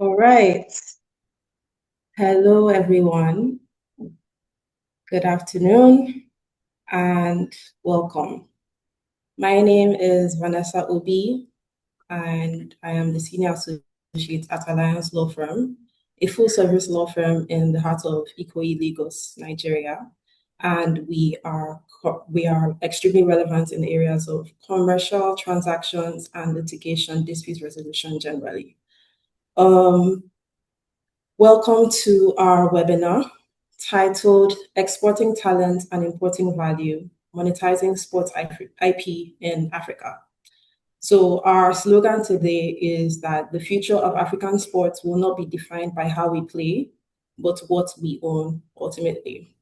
All right. Hello, everyone. Good afternoon and welcome. My name is Vanessa Obi, and I am the Senior Associate at Alliance Law Firm, a full-service law firm in the heart of Ikoyi, Lagos, Nigeria. And we are extremely relevant in the areas of commercial transactions and litigation dispute resolution generally. Welcome to our webinar titled Exporting Talent and Importing Value, Monetizing Sports IP in Africa. So our slogan today is that the future of African sports will not be defined by how we play, but what we own ultimately.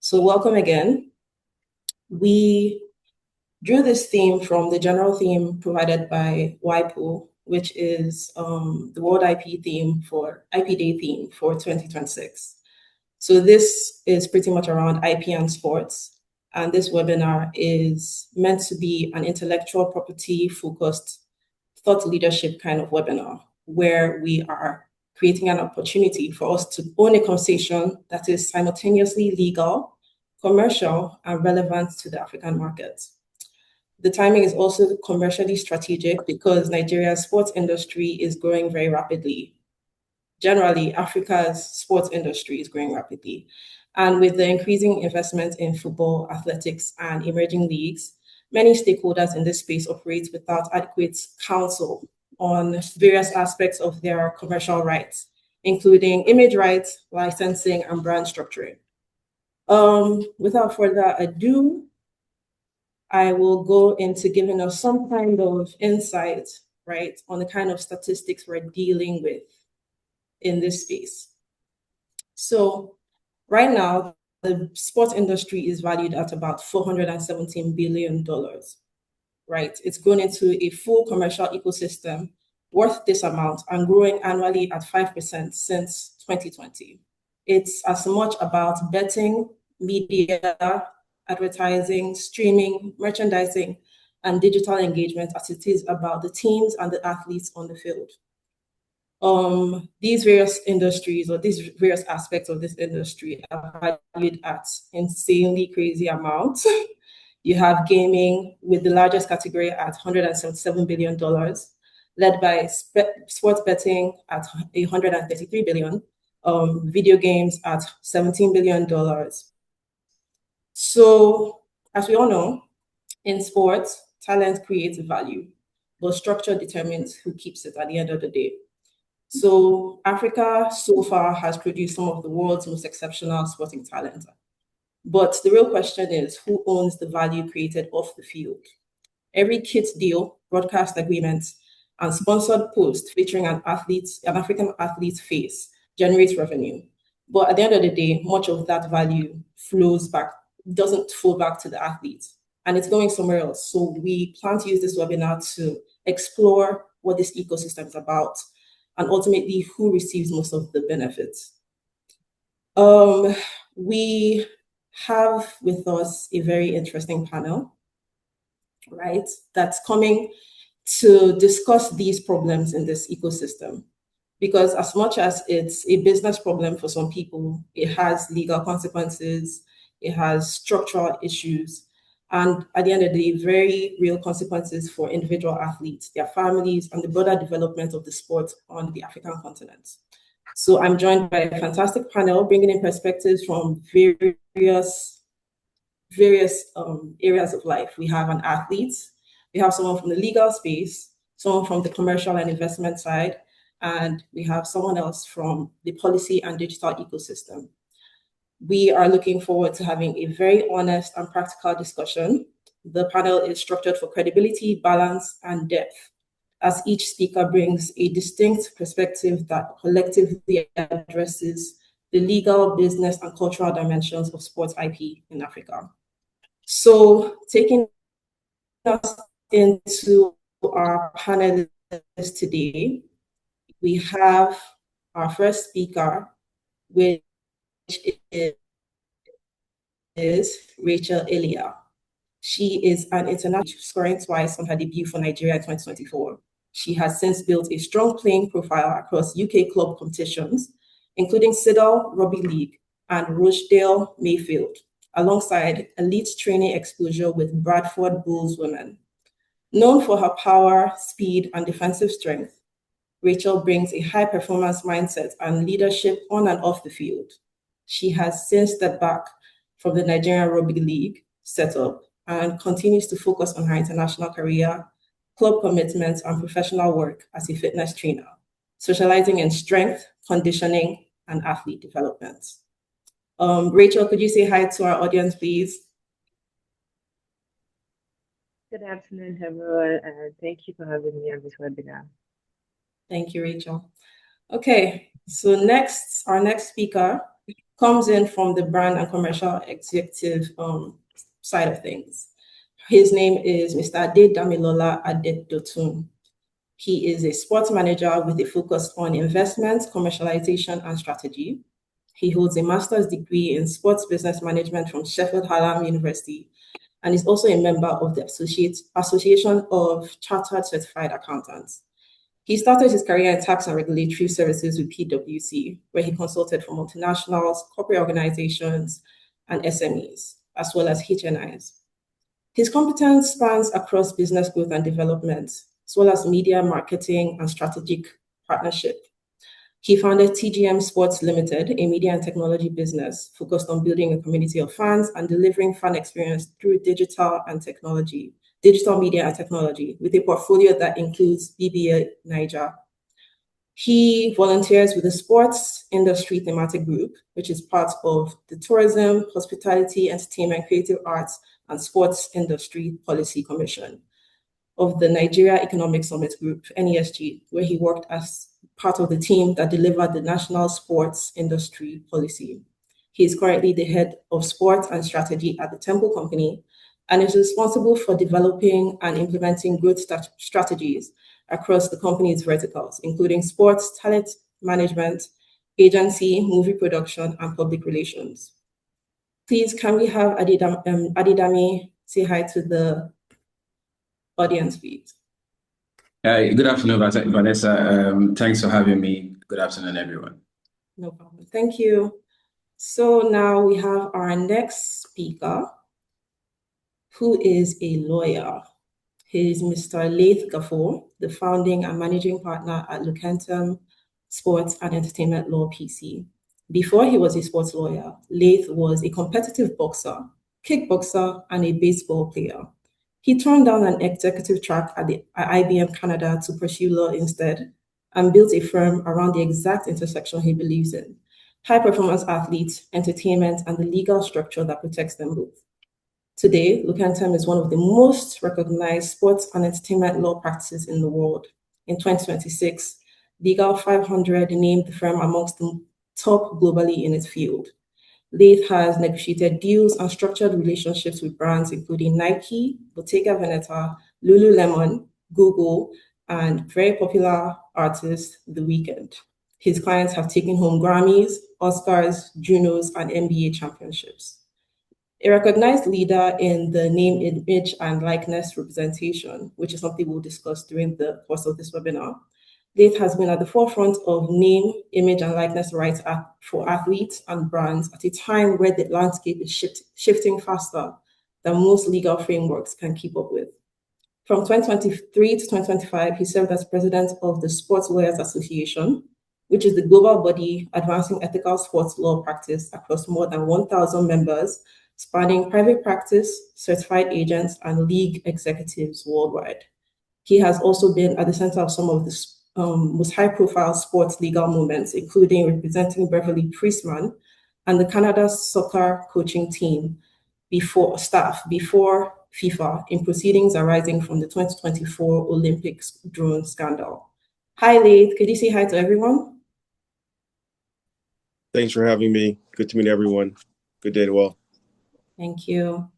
So welcome again. We drew this theme from the general theme provided by WIPO, which is the World IP Day theme for 2026. So this is pretty much around IP and sports. And this webinar is meant to be an intellectual property focused thought leadership kind of webinar, where we are creating an opportunity for us to own a conversation that is simultaneously legal, commercial, and relevant to the African market. The timing is also commercially strategic because Nigeria's sports industry is growing very rapidly. Generally, Africa's sports industry is growing rapidly. And with the increasing investment in football, athletics, and emerging leagues, many stakeholders in this space operate without adequate counsel on various aspects of their commercial rights, including image rights, licensing, and brand structuring. Without further ado, I will go into giving us some kind of insight, right, on the kind of statistics we're dealing with in this space. So right now, the sports industry is valued at about $417 billion, right? It's grown into a full commercial ecosystem worth this amount and growing annually at 5% since 2020. It's as much about betting, media, advertising, streaming, merchandising, and digital engagement as it is about the teams and the athletes on the field. These various industries or these various aspects of this industry are valued at insanely crazy amounts. You have gaming with the largest category at $177 billion, led by sports betting at $133 billion, video games at $17 billion. So, as we all know, in sports, talent creates value, but structure determines who keeps it at the end of the day. So Africa so far has produced some of the world's most exceptional sporting talent. But the real question is, who owns the value created off the field? Every kit deal, broadcast agreement, and sponsored post featuring an African athlete's face generates revenue. But at the end of the day, much of that value doesn't flow back to the athletes, and it's going somewhere else. So we plan to use this webinar to explore what this ecosystem is about and ultimately who receives most of the benefits. We have with us a very interesting panel, right, that's coming to discuss these problems in this ecosystem. Because as much as it's a business problem for some people, it has legal consequences, it has structural issues, and at the end of the day, very real consequences for individual athletes, their families, and the broader development of the sport on the African continent. So I'm joined by a fantastic panel bringing in perspectives from various areas of life. We have an athlete, we have someone from the legal space, someone from the commercial and investment side, and we have someone else from the policy and digital ecosystem. We are looking forward to having a very honest and practical discussion. The panel is structured for credibility, balance, and depth, as each speaker brings a distinct perspective that collectively addresses the legal, business, and cultural dimensions of sports IP in Africa. So taking us into our panelists today, we have our first speaker, which is Rachel Elia. She is an international scoring twice on her debut for Nigeria in 2024. She has since built a strong playing profile across UK club competitions, including Siddal Rugby League and Rochdale Mayfield, alongside elite training exposure with Bradford Bulls women. Known for her power, speed, and defensive strength, Rachel brings a high performance mindset and leadership on and off the field. She has since stepped back from the Nigerian Rugby League setup and continues to focus on her international career, club commitments, and professional work as a fitness trainer, specializing in strength, conditioning, and athlete development. Rachel, could you say hi to our audience, please? Good afternoon, everyone, and thank you for having me on this webinar. Thank you, Rachel. Okay, so our next speaker comes in from the brand and commercial executive side of things. His name is Mr. Adedamilola Adedotun. He is a sports manager with a focus on investment, commercialization, and strategy. He holds a master's degree in sports business management from Sheffield Hallam University and is also a member of the Association of Chartered Certified Accountants. He started his career in tax and regulatory services with PwC, where he consulted for multinationals, corporate organizations, and SMEs, as well as HNIs. His competence spans across business growth and development, as well as media, marketing, and strategic partnership. He founded TGM Sports Limited, a media and technology business focused on building a community of fans and delivering fan experience through digital media and technology, with a portfolio that includes BBA Niger. He volunteers with the Sports Industry Thematic Group, which is part of the Tourism, Hospitality, Entertainment, Creative Arts, and Sports Industry Policy Commission of the Nigeria Economic Summit Group, NESG, where he worked as part of the team that delivered the National Sports Industry Policy. He is currently the head of sports and strategy at the Temple Company and is responsible for developing and implementing growth strategies across the company's verticals, including sports, talent management, agency, movie production, and public relations. Please, can we have Adedami say hi to the audience, please? Good afternoon, Vanessa. Thanks for having me. Good afternoon, everyone. No problem. Thank you. So now we have our next speaker, who is a lawyer. He is Mr. Laith Gafoor, the founding and managing partner at Lukentum Sports and Entertainment Law PC. Before he was a sports lawyer, Laith was a competitive boxer, kickboxer, and a baseball player. He turned down an executive track at IBM Canada to pursue law instead and built a firm around the exact intersection he believes in: high-performance athletes, entertainment, and the legal structure that protects them both. Today, Lukentum is one of the most recognized sports and entertainment law practices in the world. In 2026, Legal 500 named the firm amongst the top globally in its field. Laith has negotiated deals and structured relationships with brands including Nike, Bottega Veneta, Lululemon, Google, and very popular artist, The Weeknd. His clients have taken home Grammys, Oscars, Junos, and NBA championships. A recognized leader in the name, image, and likeness representation, which is something we'll discuss during the course of this webinar, Laith has been at the forefront of name, image, and likeness rights for athletes and brands at a time where the landscape is shifting faster than most legal frameworks can keep up with. From 2023 to 2025, he served as president of the Sports Lawyers Association, which is the global body advancing ethical sports law practice across more than 1,000 members, spanning private practice, certified agents, and league executives worldwide. He has also been at the center of some of the most high-profile sports legal movements, including representing Beverly Priestman and the Canada soccer coaching team before FIFA in proceedings arising from the 2024 Olympics drone scandal. Hi, Laith. Could you say hi to everyone? Thanks for having me. Good to meet everyone. Good day to all. Thank you.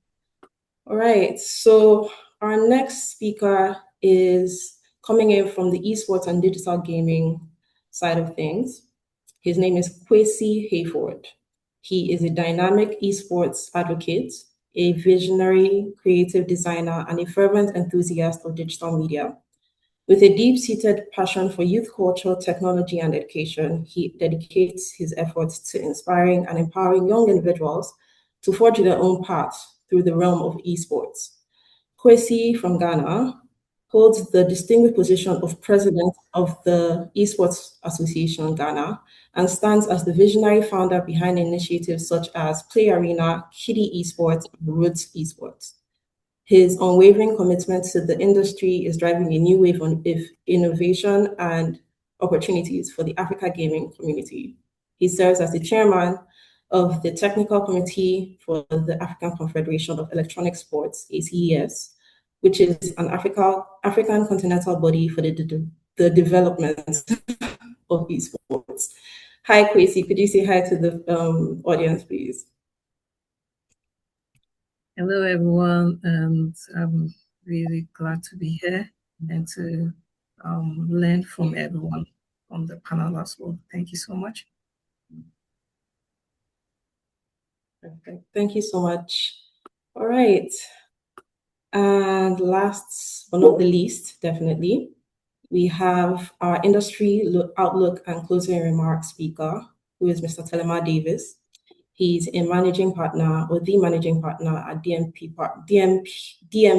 All right. So our next speaker is coming in from the esports and digital gaming side of things. His name is Kwesi Hayford. He is a dynamic esports advocate, a visionary creative designer, and a fervent enthusiast of digital media. With a deep-seated passion for youth culture, technology, and education, he dedicates his efforts to inspiring and empowering young individuals to forge their own path through the realm of esports. Kwesi from Ghana holds the distinguished position of president of the Esports Association Ghana and stands as the visionary founder behind initiatives such as Play Arena, Kiddie Esports, and Roots Esports. His unwavering commitment to the industry is driving a new wave of innovation and opportunities for the Africa gaming community. He serves as the chairman of the Technical Committee for the African Confederation of Electronic Sports, ACES, which is an African continental body for the development of esports. Hi, Kwesi. Could you say hi to the audience, please? Hello, everyone, and I'm really glad to be here and to learn from everyone on the panel as well. Thank you so much. Perfect. Thank you so much. All right. And last but not the least, definitely, we have our industry outlook and closing remarks speaker, who is Mr. Telema Davis. He's a managing partner or the managing partner at DM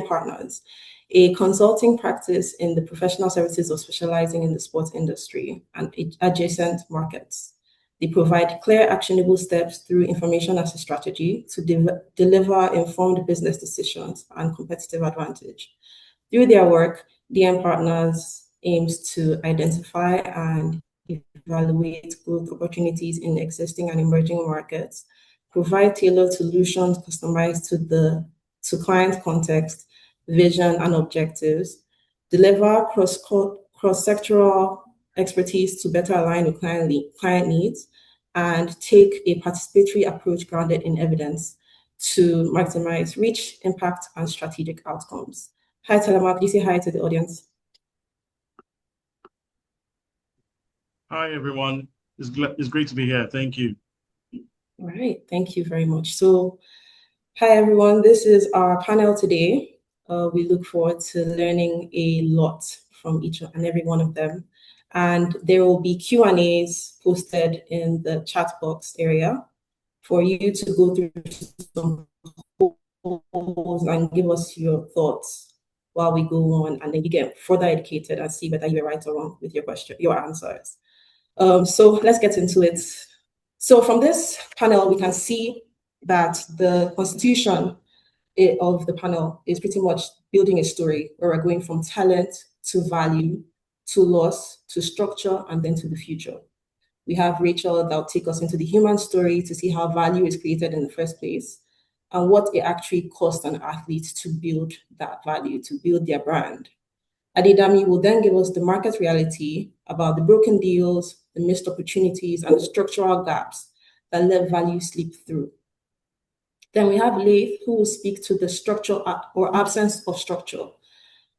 Partners, a consulting practice in the professional services of specializing in the sports industry and adjacent markets. They provide clear, actionable steps through information as a strategy to deliver informed business decisions and competitive advantage. Through their work, DM Partners aims to identify and evaluate growth opportunities in existing and emerging markets, provide tailored solutions customized to client context, vision, and objectives, deliver cross-sectoral expertise to better align with client needs, and take a participatory approach grounded in evidence to maximize reach, impact, and strategic outcomes. Hi, Telema. Could you say hi to the audience? Hi, everyone. It's great to be here. Thank you. All right. Thank you very much. So, hi, everyone. This is our panel today. We look forward to learning a lot from each and every one of them. And there will be Q&As posted in the chat box area for you to go through some polls and give us your thoughts while we go on, and then you get further educated and see whether you're right or wrong with your answers. So let's get into it. So from this panel, we can see that the constitution of the panel is pretty much building a story where we're going from talent to value to loss to structure and then to the future. We have Rachel that will take us into the human story to see how value is created in the first place and what it actually costs an athlete to build that value, to build their brand. Adidami will then give us the market reality about the broken deals, the missed opportunities, and the structural gaps that let value slip through. Then we have Leith, who will speak to the structure or absence of structure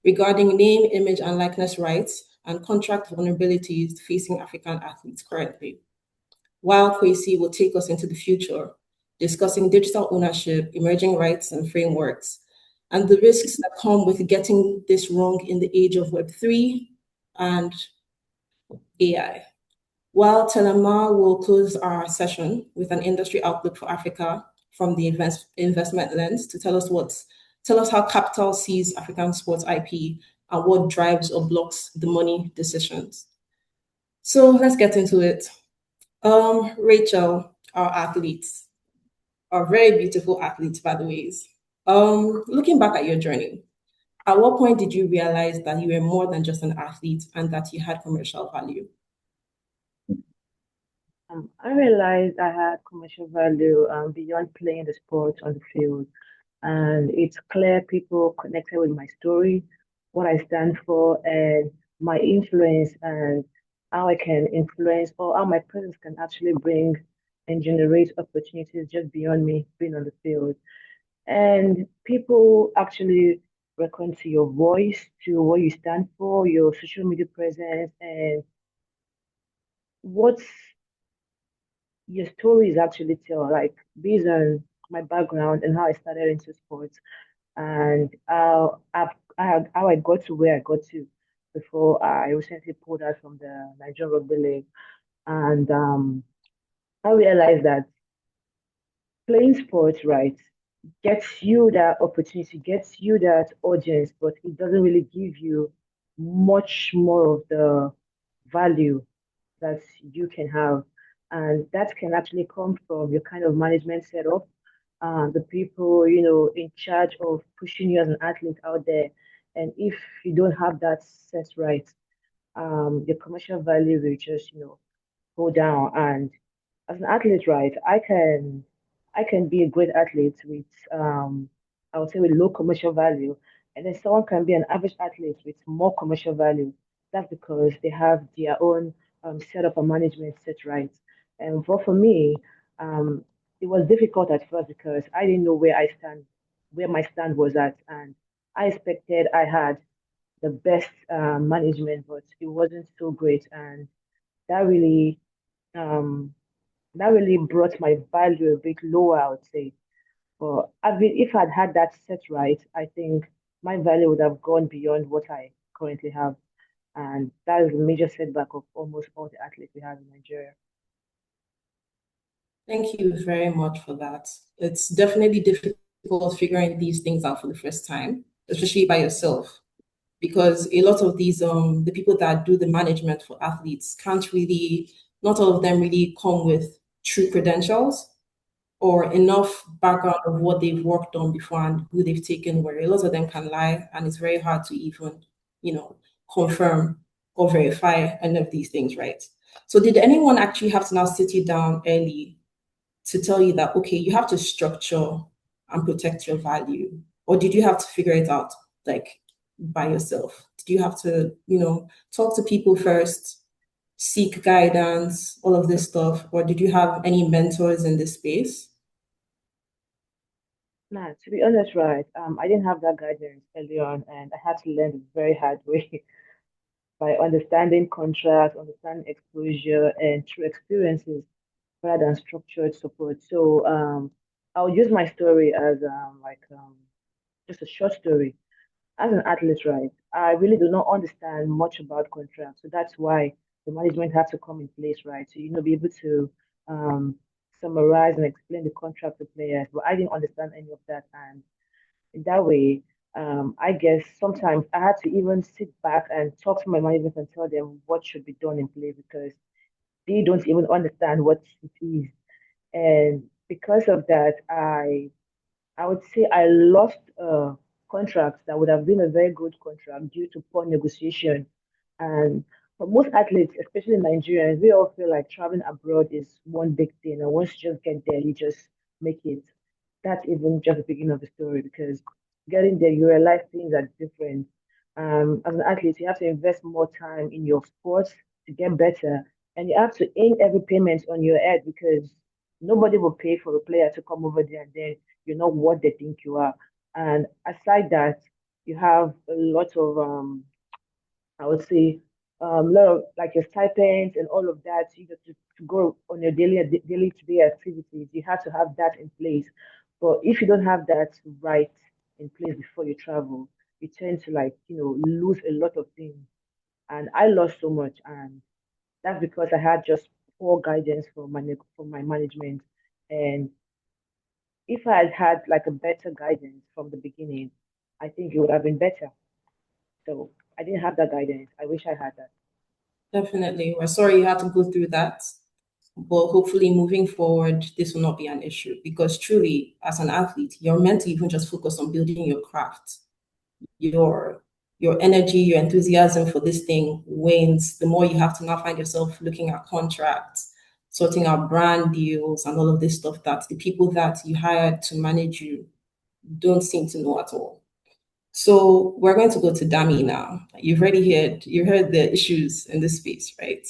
regarding name, image, and likeness rights and contract vulnerabilities facing African athletes currently. While Kwesi will take us into the future, discussing digital ownership, emerging rights and frameworks, and the risks that come with getting this wrong in the age of Web3 and AI. While Telema will close our session with an industry outlook for Africa from the investment lens to tell us how capital sees African sports IP and what drives or blocks the money decisions. So let's get into it. Rachel, our athletes, our very beautiful athletes, by the ways. Looking back at your journey, at what point did you realize that you were more than just an athlete and that you had commercial value? I realized I had commercial value beyond playing the sport on the field. And it's clear people connected with my story, what I stand for, and my influence, and how I can influence or how my presence can actually bring and generate opportunities just beyond me being on the field. And people actually reckon to your voice, to what you stand for, your social media presence, and what's your stories actually tell, like based on my background and how I started into sports and how I got to where I got to. before I recently pulled out from the Nigerian Rugby League. And I realized that playing sports, right, gets you that opportunity, gets you that audience, but it doesn't really give you much more of the value that you can have. And that can actually come from your kind of management setup, the people, in charge of pushing you as an athlete out there. And if you don't have that set right, the commercial value will just, go down. And as an athlete, right, I can be a great athlete with I would say with low commercial value, and then someone can be an average athlete with more commercial value. That's because they have their own setup and management set right. And for me, um, it was difficult at first because I didn't know where my stand was at, and I expected I had the best management, but it wasn't so great, and that really um, that really brought my value a bit lower, I would say. But if I'd had that set right, I think my value would have gone beyond what I currently have. And that is a major setback of almost all the athletes we have in Nigeria. Thank you very much for that. It's definitely difficult figuring these things out for the first time, especially by yourself, because a lot of these the people that do the management for athletes can't really, not all of them really come with true credentials or enough background of what they've worked on before and who they've taken, where a lot of them can lie and it's very hard to even, you know, confirm or verify any of these things, right? So did anyone actually have to now sit you down early to tell you that, okay, you have to structure and protect your value? Or did you have to figure it out like by yourself? Did you have to, talk to people first, seek guidance, all of this stuff? Or did you have any mentors in this space? Nah, to be honest, right, I didn't have that guidance early on, and I had to learn the very hard way by understanding contracts, understanding exposure, and through experiences rather than structured support. So I'll use my story as just a short story. As an athlete, right, I really do not understand much about contracts. So that's why the management has to come in place, right? So, be able to um, summarize and explain the contract to players. But I didn't understand any of that. And in that way, I guess sometimes I had to even sit back and talk to my management and tell them what should be done in play because they don't even understand what it is. And because of that, I would say I lost a contract that would have been a very good contract due to poor negotiation. And for most athletes, especially Nigerians, we all feel like traveling abroad is one big thing. And once you just get there, you just make it. That's even just the beginning of the story because getting there, you realize things are different. As an athlete, you have to invest more time in your sports to get better. And you have to earn every payment on your head because nobody will pay for a player to come over there and then you're not what they think you are. And aside that, you have a lot of I would say lot of like your stipends and all of that. To go on your daily to day activities, you have to have that in place. But if you don't have that right in place before you travel, you tend to lose a lot of things. And I lost so much, and that's because I had just poor guidance from my management. And if I had had like a better guidance from the beginning, I think it would have been better. So I didn't have that guidance. I wish I had that. Definitely. We're sorry you had to go through that, but hopefully moving forward, this will not be an issue because truly, as an athlete, you're meant to even just focus on building your craft. Your energy, your enthusiasm for this thing wanes the more you have to now find yourself looking at contracts, sorting out brand deals, and all of this stuff that the people that you hired to manage you don't seem to know at all. So we're going to go to Dami now. You heard the issues in this space, right?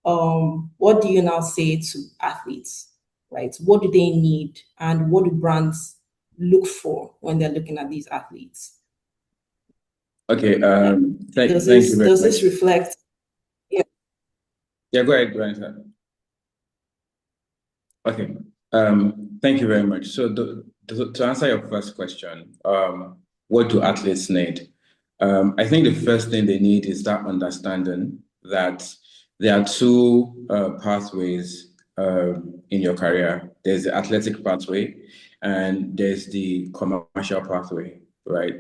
What do you now say to athletes, right? What do they need and what do brands look for when they're looking at these athletes? Okay. Thank Does you very does much. this reflect? Yeah. Yeah, go ahead, sir. Okay. Thank you very much. So to answer your first question, what do athletes need? I think the first thing they need is that understanding that there are two pathways in your career. There's the athletic pathway and there's the commercial pathway, right?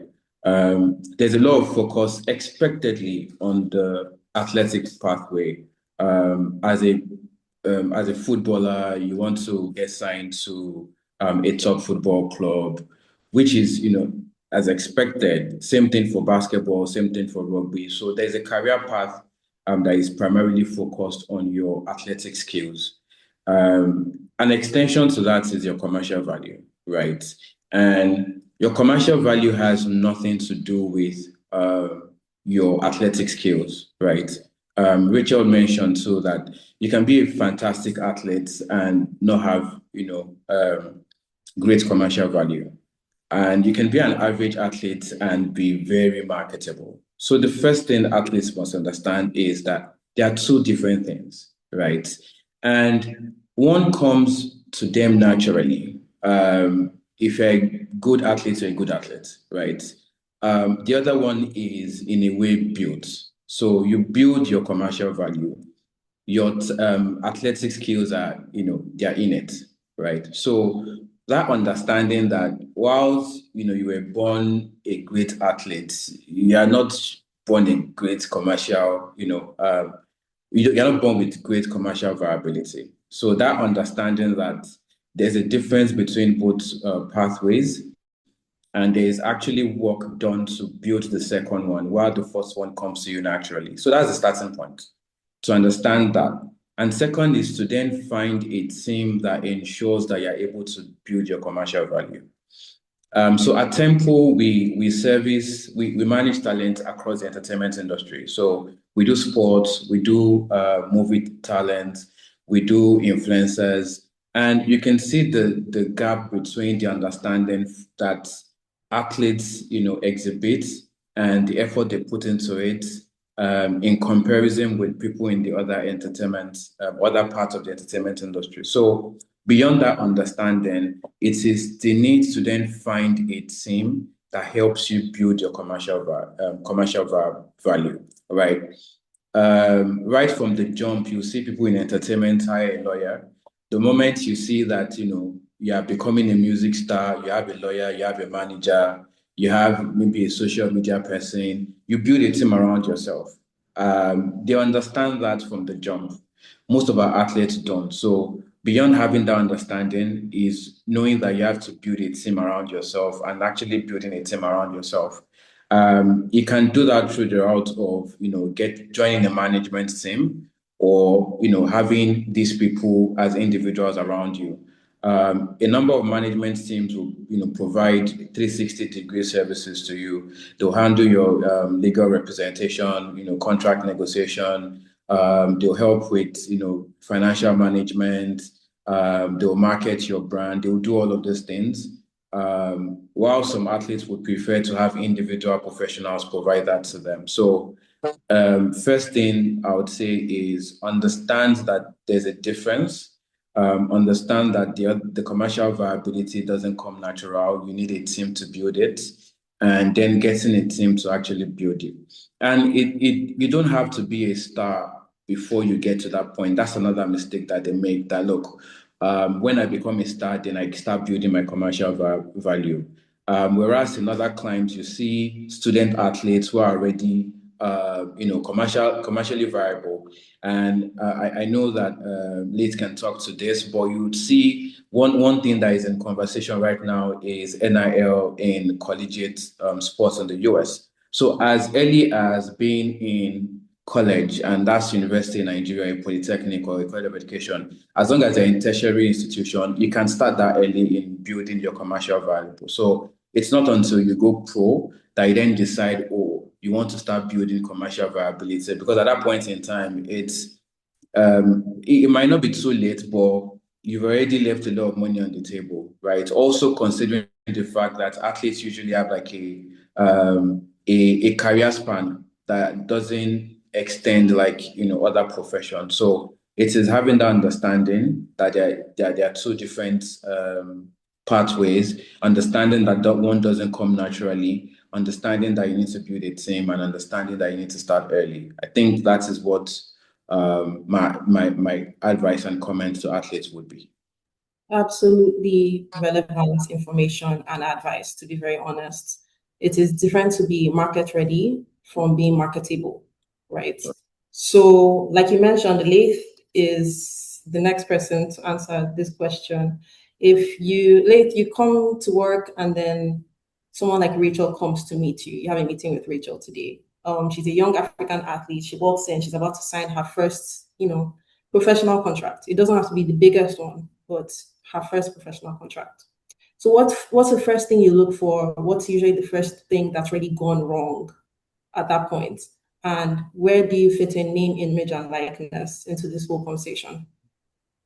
There's a lot of focus expectedly on the athletic pathway. As a footballer, you want to get signed to a top football club, which is, as expected. Same thing for basketball, same thing for rugby. So there's a career path that is primarily focused on your athletic skills. An extension to that is your commercial value, right? And your commercial value has nothing to do with your athletic skills, right? Rachel mentioned too that you can be a fantastic athlete and not have, great commercial value. And you can be an average athlete and be very marketable. So the first thing athletes must understand is that there are two different things, right? And one comes to them naturally. If you're a good athlete, you're a good athlete, right? The other one is in a way built. So you build your commercial value. Your athletic skills are, they're in it, right? So that understanding that whilst, you were born a great athlete, you are not born a great commercial, you're not born with great commercial viability. So that understanding that there's a difference between both pathways, and there is actually work done to build the second one while the first one comes to you naturally. So that's the starting point, to understand that. And second is to then find a team that ensures that you're able to build your commercial value. So at Tempo, we manage talent across the entertainment industry. So we do sports, we do movie talent, we do influencers, and you can see the gap between the understanding that athletes, exhibit and the effort they put into it, in comparison with people in the other parts of the entertainment industry. So beyond that understanding, it is the need to then find a team that helps you build your commercial value, right? Right from the jump, you see people in entertainment hire a lawyer. The moment you see that, you are becoming a music star, you have a lawyer, you have a manager, you have maybe a social media person, you build a team around yourself. They understand that from the jump. Most of our athletes don't. So beyond having that understanding is knowing that you have to build a team around yourself and actually building a team around yourself. You can do that through the route of, joining a management team or, having these people as individuals around you. A number of management teams will, provide 360-degree services to you. They'll handle your legal representation, contract negotiation. They'll help with, financial management. They'll market your brand. They'll do all of those things. While some athletes would prefer to have individual professionals provide that to them. So first thing I would say is understand that there's a difference. Understand that the commercial viability doesn't come natural. You need a team to build it, and then getting a team to actually build it. And you don't have to be a star before you get to that point. That's another mistake that they make. That look, when I become a star, then I start building my commercial value. Whereas in other climes, you see student athletes who are already, commercially viable. And I know that Liz can talk to this, but you would see one thing that is in conversation right now is NIL in collegiate sports in the US. So as early as being in college, and that's university in Nigeria, a polytechnic or a college of education, as long as you're in tertiary institution, you can start that early in building your commercial value. So it's not until you go pro that you then decide, oh, you want to start building commercial viability, because at that point in time, it might not be too late, but you've already left a lot of money on the table, right? Also considering the fact that athletes usually have like a career span that doesn't extend like other professions. So it is having that understanding that there are two different pathways, understanding that one doesn't come naturally, understanding that you need to build a team, and understanding that you need to start early. I think that is what my advice and comments to athletes would be. Absolutely relevant information and advice, to be very honest. It is different to be market ready from being marketable, right? So, like you mentioned, Leith is the next person to answer this question. If you, Leith, you come to work and then someone like Rachel comes to meet you, you have a meeting with Rachel today. She's a young African athlete. She walks in, she's about to sign her first, professional contract. It doesn't have to be the biggest one, but her first professional contract. So what's the first thing you look for? What's usually the first thing that's really gone wrong at that point? And where do you fit in name, image, and likeness into this whole conversation?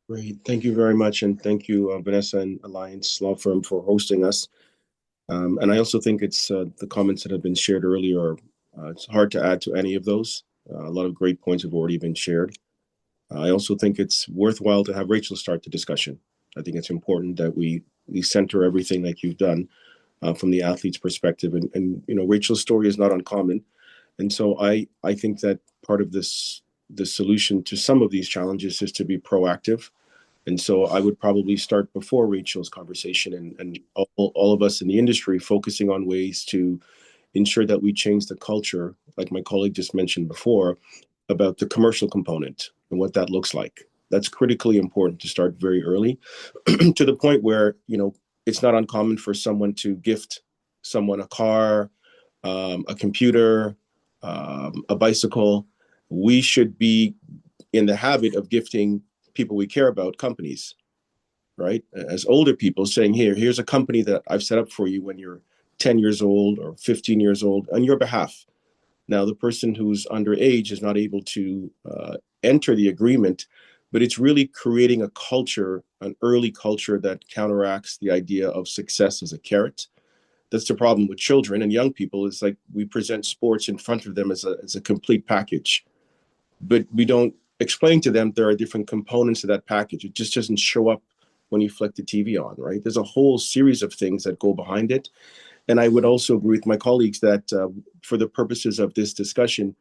Great. Thank you very much. And thank you, Vanessa and Alliance Law Firm for hosting us. And I also think it's the comments that have been shared earlier. It's hard to add to any of those. A lot of great points have already been shared. I also think it's worthwhile to have Rachel start the discussion. I think it's important that we center everything like you've done from the athlete's perspective. And Rachel's story is not uncommon. And so I think that part of the solution to some of these challenges is to be proactive. And so I would probably start before Rachel's conversation and all of us in the industry focusing on ways to ensure that we change the culture, like my colleague just mentioned before, about the commercial component and what that looks like. That's critically important to start very early to the point where, it's not uncommon for someone to gift someone a car, a computer, a bicycle. We should be in the habit of gifting people we care about companies, right? As older people saying, here's a company that I've set up for you when you're 10 years old or 15 years old on your behalf. Now, the person who's underage is not able to enter the agreement, but it's really creating a culture, an early culture that counteracts the idea of success as a carrot. That's the problem with children and young people. Is like we present sports in front of them as a complete package, but we don't explain to them there are different components of that package. It just doesn't show up when you flick the TV on, right? There's a whole series of things that go behind it. And I would also agree with my colleagues that for the purposes of this discussion,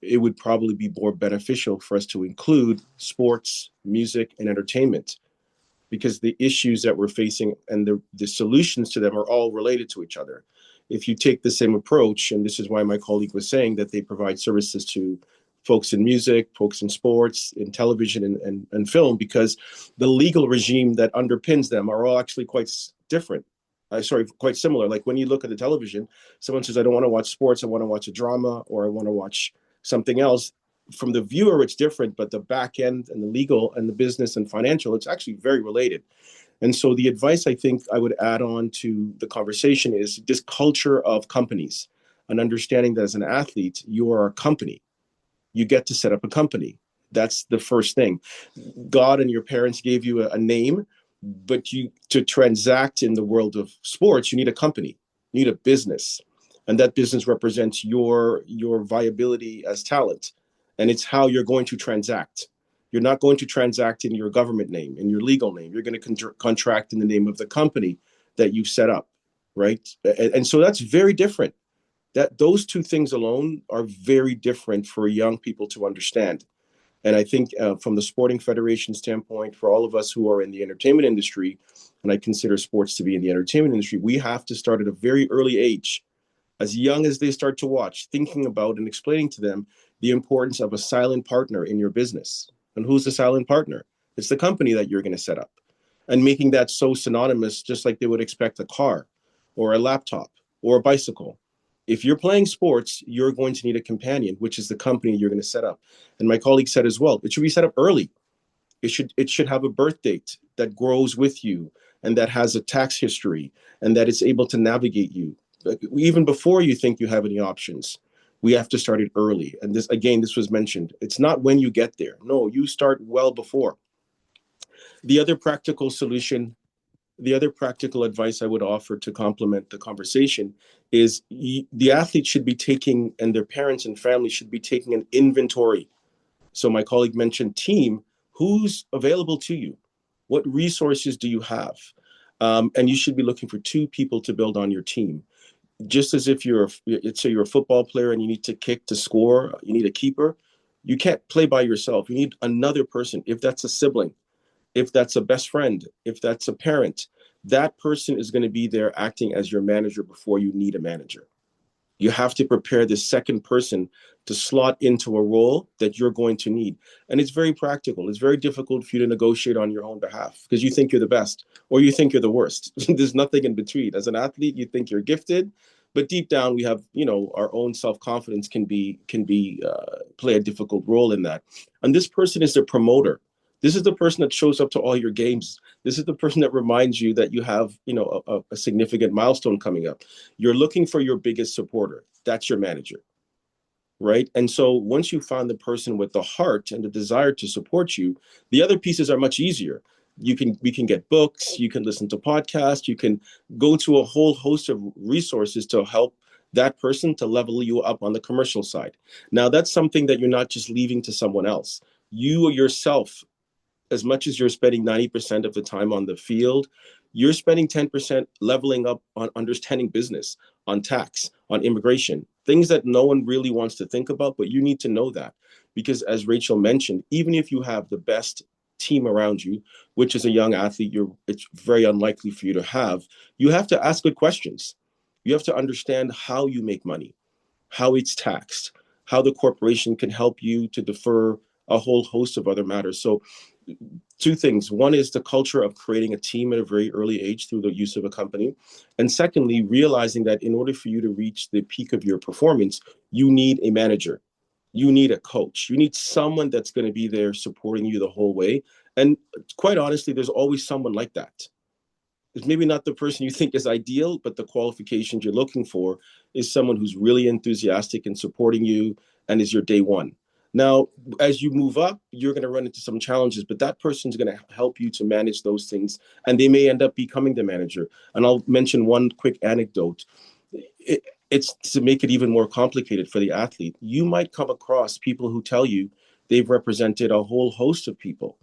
it would probably be more beneficial for us to include sports, music, and entertainment, because the issues that we're facing and the solutions to them are all related to each other. If you take the same approach, and this is why my colleague was saying that they provide services to folks in music, folks in sports, in television and film, because the legal regime that underpins them are all actually quite different. Quite similar. Like when you look at the television, someone says, I don't want to watch sports, I want to watch a drama, or I want to watch something else. From the viewer, it's different, but the back end and the legal and the business and financial, it's actually very related. And so the advice I think I would add on to the conversation is this culture of companies, an understanding that as an athlete, you are a company. You get to set up a company. That's the first thing. God and your parents gave you a name, but to transact in the world of sports, you need a company, you need a business. And that business represents your viability as talent. And it's how you're going to transact. You're not going to transact in your government name, in your legal name. You're going to contract in the name of the company that you've set up, right? And so that's very different. That those two things alone are very different for young people to understand. And I think from the sporting federation standpoint, for all of us who are in the entertainment industry, and I consider sports to be in the entertainment industry, we have to start at a very early age, as young as they start to watch, thinking about and explaining to them the importance of a silent partner in your business. And who's the silent partner? It's the company that you're going to set up. And making that so synonymous, just like they would expect a car or a laptop or a bicycle. If you're playing sports, you're going to need a companion, which is the company you're going to set up. And my colleague said as well, it should be set up early. It should have a birth date that grows with you and that has a tax history and that it's able to navigate you. Even before you think you have any options, we have to start it early. And this was mentioned. It's not when you get there. No, you start well before. The other practical advice I would offer to complement the conversation is the athlete should be taking, and their parents and family should be taking an inventory. So my colleague mentioned team, who's available to you? What resources do you have? And you should be looking for 2 people to build on your team. Just as if let's say you're a football player and you need to kick to score, you need a keeper. You can't play by yourself. You need another person. If that's a sibling, if that's a best friend, if that's a parent, that person is going to be there acting as your manager before you need a manager. You have to prepare the second person to slot into a role that you're going to need. And it's very practical. It's very difficult for you to negotiate on your own behalf because you think you're the best or you think you're the worst. There's nothing in between. As an athlete, you think you're gifted, but deep down we have, our own self-confidence can play a difficult role in that. And this person is the promoter. This is the person that shows up to all your games. This is the person that reminds you that you have, a significant milestone coming up. You're looking for your biggest supporter. That's your manager, right? And so once you find the person with the heart and the desire to support you, the other pieces are much easier. We can get books, you can listen to podcasts, you can go to a whole host of resources to help that person to level you up on the commercial side. Now, that's something that you're not just leaving to someone else. You yourself, as much as you're spending 90% of the time on the field, you're spending 10% leveling up on understanding business, on tax, on immigration, things that no one really wants to think about, but you need to know that. Because as Rachel mentioned, even if you have the best team around you, which is a young athlete, it's very unlikely for you to have to ask good questions. You have to understand how you make money, how it's taxed, how the corporation can help you to defer a whole host of other matters. So 2 things. One is the culture of creating a team at a very early age through the use of a company. And secondly, realizing that in order for you to reach the peak of your performance, you need a manager. You need a coach. You need someone that's going to be there supporting you the whole way. And quite honestly, there's always someone like that. It's maybe not the person you think is ideal, but the qualifications you're looking for is someone who's really enthusiastic in supporting you and is your day one. Now, as you move up, you're going to run into some challenges, but that person's going to help you to manage those things, and they may end up becoming the manager. And I'll mention one quick anecdote. It's to make it even more complicated for the athlete. You might come across people who tell you they've represented a whole host of people,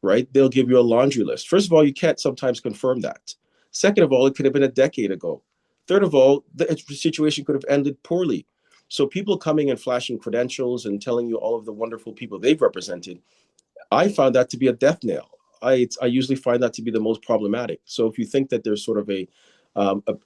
right? They'll give you a laundry list. First of all, you can't sometimes confirm that. Second of all, it could have been a decade ago. Third of all, the situation could have ended poorly. So people coming and flashing credentials and telling you all of the wonderful people they've represented, I found that to be a death nail. I usually find that to be the most problematic. So if you think that there's sort of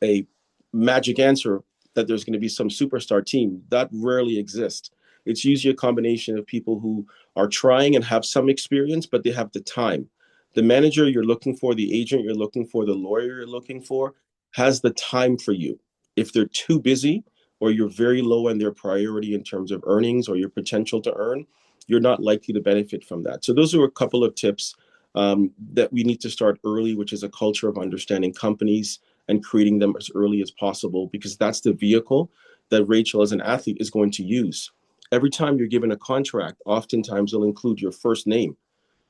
a magic answer, that there's going to be some superstar team, that rarely exists. It's usually a combination of people who are trying and have some experience, but they have the time. The manager you're looking for, the agent you're looking for, the lawyer you're looking for has the time for you. If they're too busy or you're very low on their priority in terms of earnings or your potential to earn, you're not likely to benefit from that. So those are a couple of tips that we need to start early, which is a culture of understanding companies and creating them as early as possible, because that's the vehicle that Rachel as an athlete is going to use. Every time you're given a contract, oftentimes they'll include your first name.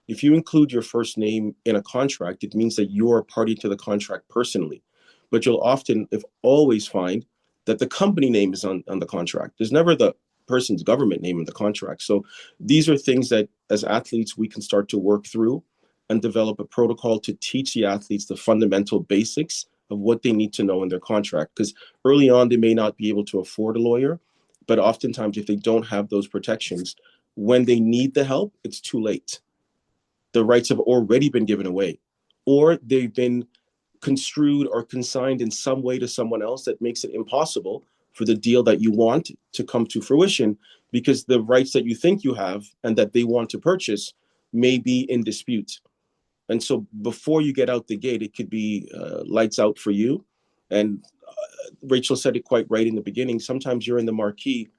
If you include your first name in a contract, it means that you're a party to the contract personally. But you'll often, if always, find that the company name is on the contract. There's never the person's government name in the contract. So these are things that as athletes, we can start to work through and develop a protocol to teach the athletes the fundamental basics of what they need to know in their contract. Because early on, they may not be able to afford a lawyer, but oftentimes if they don't have those protections, when they need the help, it's too late. The rights have already been given away, or they've been construed or consigned in some way to someone else that makes it impossible for the deal that you want to come to fruition, because the rights that you think you have and that they want to purchase may be in dispute. And so before you get out the gate, it could be lights out for you. And Rachel said it quite right in the beginning. Sometimes you're in the marquee,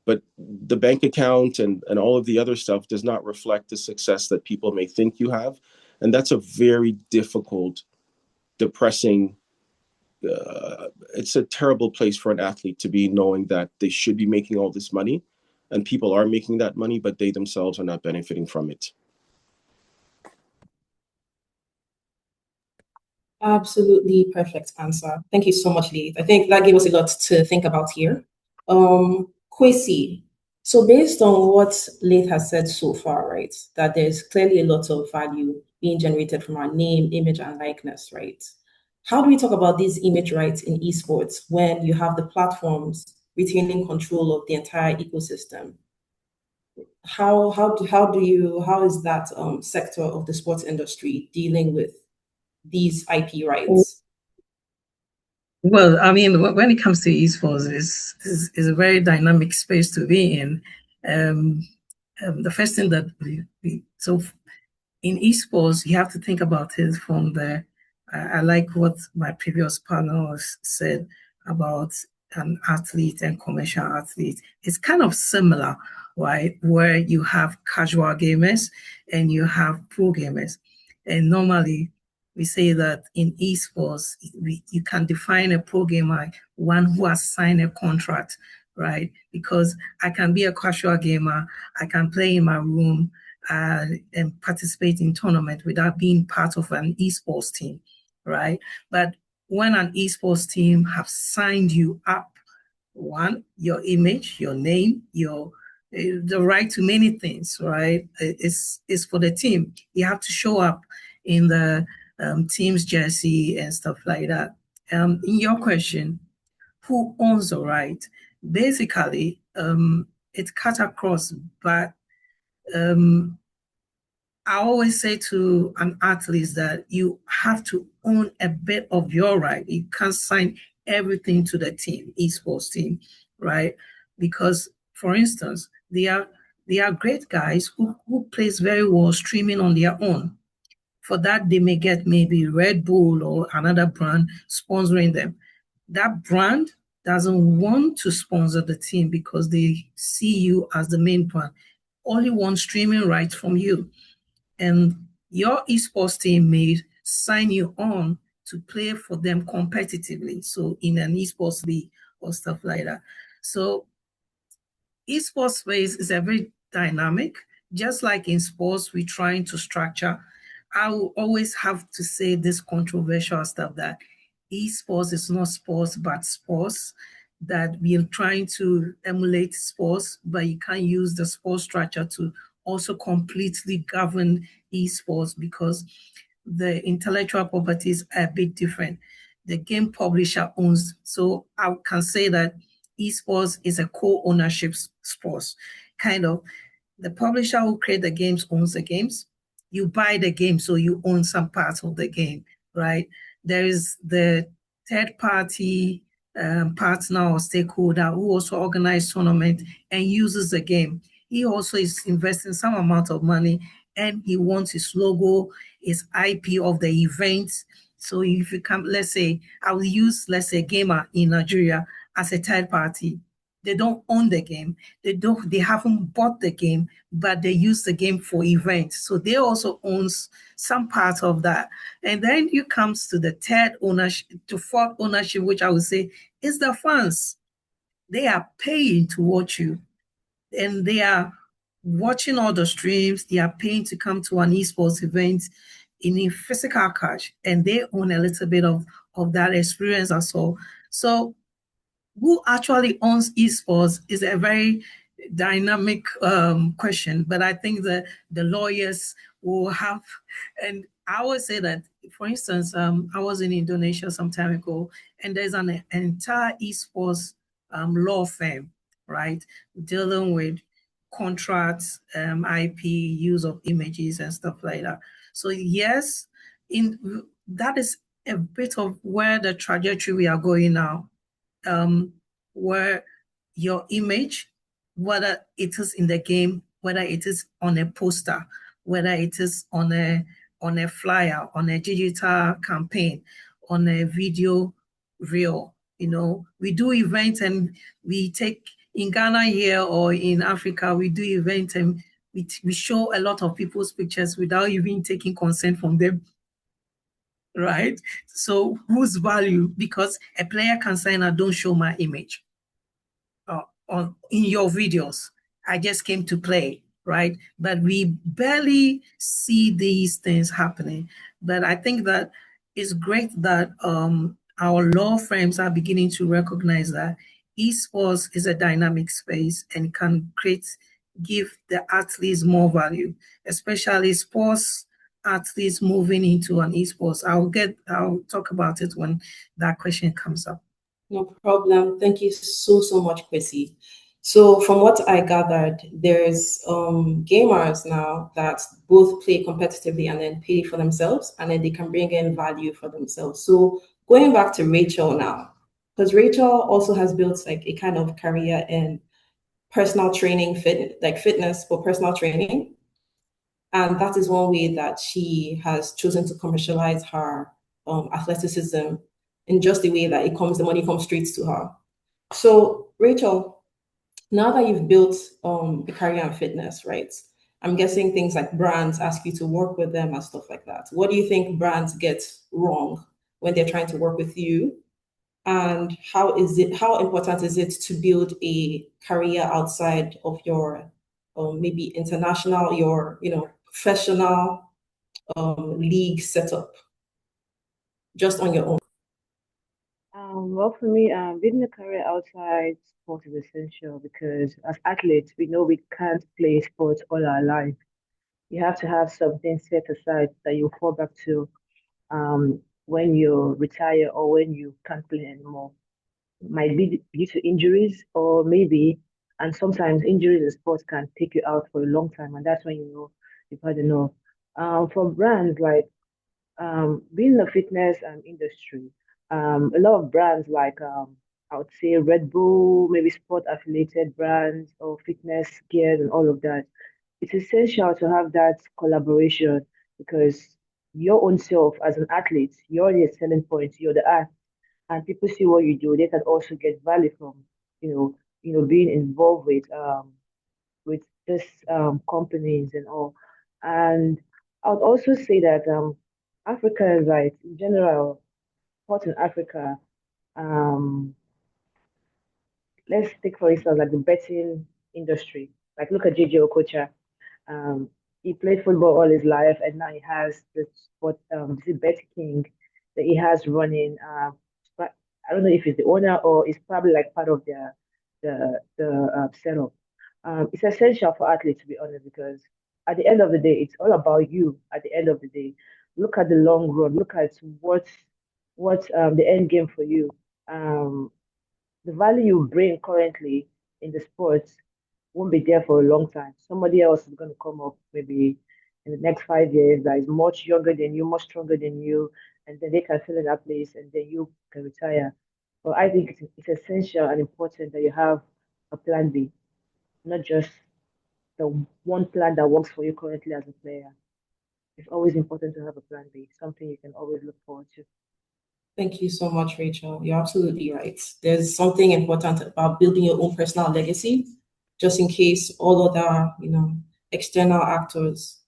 but the bank account and all of the other stuff does not reflect the success that people may think you have. And that's a very difficult, depressing, it's a terrible place for an athlete to be, knowing that they should be making all this money and people are making that money, but they themselves are not benefiting from it. Absolutely perfect answer. Thank you so much, Lee. I think that gave us a lot to think about here. Kwesi, so based on what Leith has said so far, right, that there's clearly a lot of value being generated from our name, image, and likeness, right? How do we talk about these image rights in esports when you have the platforms retaining control of the entire ecosystem? How is that sector of the sports industry dealing with these IP rights? Well, I mean, when it comes to esports, is a very dynamic space to be in. The first thing that so in esports, you have to think about it from the. I like what my previous panel said about an athlete and commercial athlete. It's kind of similar, right? Where you have casual gamers and you have pro gamers, and normally we say that in esports, you can define a pro gamer, one who has signed a contract, right? Because I can be a casual gamer, I can play in my room and participate in tournament without being part of an esports team, right? But when an esports team have signed you up, one, your image, your name, your the right to many things, right? It's for the team. You have to show up in the team's jersey and stuff like that. In your question, who owns the right? Basically, it cut across, but um, I always say to an athlete that you have to own a bit of your right. You can't sign everything to the team, esports team, right? Because, for instance, they are great guys who plays very well streaming on their own. For that, they may get maybe Red Bull or another brand sponsoring them. That brand doesn't want to sponsor the team because they see you as the main brand. Only want streaming rights from you. And your esports team may sign you on to play for them competitively. So in an esports league or stuff like that. So esports space is a very dynamic, just like in sports, we're trying to structure. I will always have to say this controversial stuff that esports is not sports, but sports, that we are trying to emulate sports, but you can't use the sports structure to also completely govern esports because the intellectual properties are a bit different. The game publisher owns, so I can say that esports is a co-ownership sports. Kind of, the publisher who create the games owns the games. You buy the game, so you own some parts of the game, right? There is the third party partner or stakeholder who also organizes tournament and uses the game. He also is investing some amount of money and he wants his logo, his IP of the event. So if you come, let's say, I will use, let's say, Gamer in Nigeria as a third party. They don't own the game. They haven't bought the game, but they use the game for events. So they also owns some part of that. And then you comes to the third ownership, to fourth ownership, which I would say is the fans. They are paying to watch you and they are watching all the streams. They are paying to come to an esports event in a physical cash, and they own a little bit of that experience as well. So who actually owns esports is a very dynamic question, but I think that the lawyers will have, and I would say that, for instance, I was in Indonesia some time ago, and there's an entire esports law firm, right, dealing with contracts, IP, use of images, and stuff like that. So yes, that is a bit of where the trajectory we are going now, where your image, whether it is in the game, whether it is on a poster, whether it is on a flyer, on a digital campaign, on a video reel, we do events and we take in Ghana here or in Africa, we do events and we show a lot of people's pictures without even taking consent from them, right? So whose value? Because a player can sign, I don't show my image in your videos. I just came to play, right? But we barely see these things happening. But I think that it's great that our law firms are beginning to recognize that esports is a dynamic space and can give the athletes more value, especially sports athletes moving into an esports? I'll talk about it when that question comes up. No problem. Thank you so much, Chrissy. So from what I gathered, there's gamers now that both play competitively and then pay for themselves, and then they can bring in value for themselves. So going back to Rachel now, because Rachel also has built like a kind of career in personal training, fitness for personal training. And that is one way that she has chosen to commercialize her athleticism in just the way that the money comes straight to her. So, Rachel, now that you've built a career in fitness, right? I'm guessing things like brands ask you to work with them and stuff like that. What do you think brands get wrong when they're trying to work with you? And how important is it to build a career outside of your maybe international, your professional league setup, just on your own? Well, for me, building a career outside sport is essential because as athletes, we know we can't play sports all our life. You have to have something set aside that you fall back to when you retire or when you can't play anymore. Might be due to injuries or maybe, and sometimes injuries in sports can take you out for a long time, and that's when you know you've had enough. For brands like being in the fitness industry, a lot of brands like I would say Red Bull, maybe sport affiliated brands or fitness gears and all of that. It's essential to have that collaboration because your own self as an athlete, you're the selling point, you're the art, and people see what you do. They can also get value from being involved with this companies and all. And I would also say that Africa is like in general, sport in Africa. Um, let's take for instance like the betting industry. Like look at JJ Okocha. He played football all his life, and now he has this this is Bet King that he has running. But I don't know if he's the owner or it's probably like part of the setup. It's essential for athletes to be honest because at the end of the day, it's all about you. At the end of the day, look at the long run. Look at what's the end game for you. Um, the value you bring currently in the sports won't be there for a long time. Somebody else is going to come up maybe in the next 5 years that is much younger than you, much stronger than you, and then they can fill in that place and then you can retire. But I think it's essential and important that you have a plan B, not just the one plan that works for you currently as a player. It's always important to have a plan B, something you can always look forward to. Thank you so much, Rachel. You're absolutely right. There's something important about building your own personal legacy, just in case all other, external actors,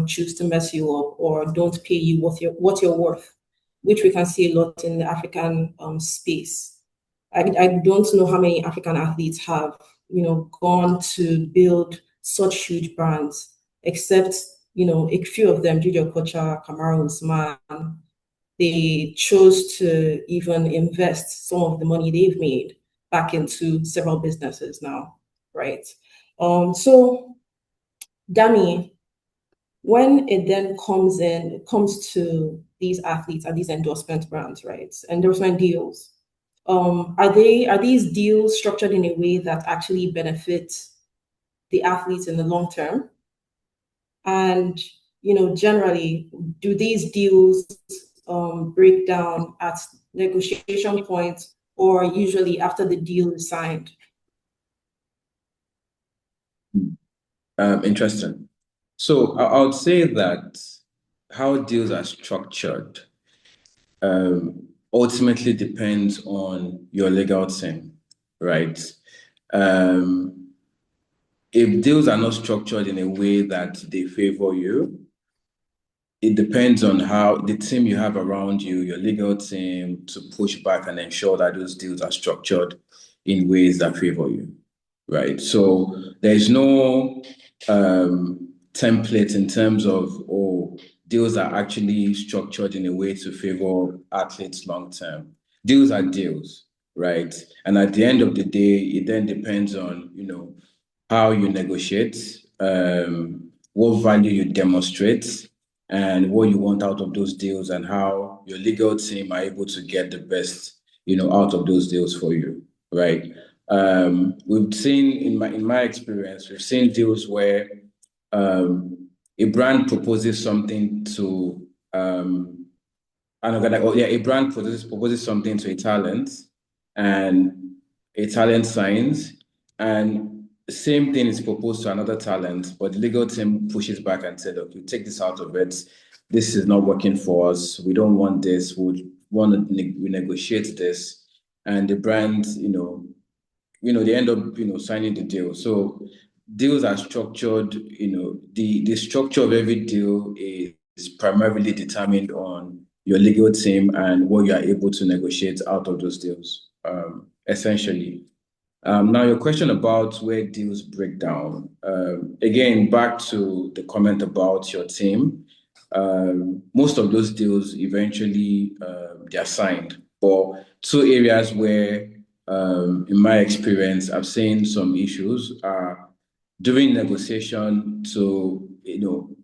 choose to mess you up or don't pay you what you're worth, which we can see a lot in the African space. I don't know how many African athletes have, gone to build such huge brands, except, a few of them, Gideon Kocha, Kamara Usman, they chose to even invest some of the money they've made back into several businesses now, right? So Dami, when it then comes to these athletes and these endorsement brands, right? Endorsement deals. Are these deals structured in a way that actually benefit the athletes in the long term? And generally, do these deals break down at negotiation point or usually after the deal is signed? Interesting. So I would say that how deals are structured ultimately depends on your legal team, right? Um, if deals are not structured in a way that they favor you, it depends on how the team you have around you, your legal team, to push back and ensure that those deals are structured in ways that favor you, right? So there's no template in terms of, deals are actually structured in a way to favor athletes long term. Deals are deals, right? And at the end of the day, it then depends on, how you negotiate, what value you demonstrate, and what you want out of those deals, and how your legal team are able to get the best, out of those deals for you, right? We've seen in my experience, we've seen deals where a brand proposes something to a brand proposes something to a talent, and a talent signs, and the same thing is proposed to another talent, but the legal team pushes back and said, "Okay, take this out of it. This is not working for us. We don't want this. We want to renegotiate this." And the brand, they end up, signing the deal. So deals are structured, the structure of every deal is primarily determined on your legal team and what you are able to negotiate out of those deals, essentially. Now, your question about where deals break down. Again, back to the comment about your team. Most of those deals eventually they're signed. But two areas where, in my experience, I've seen some issues are during negotiation to,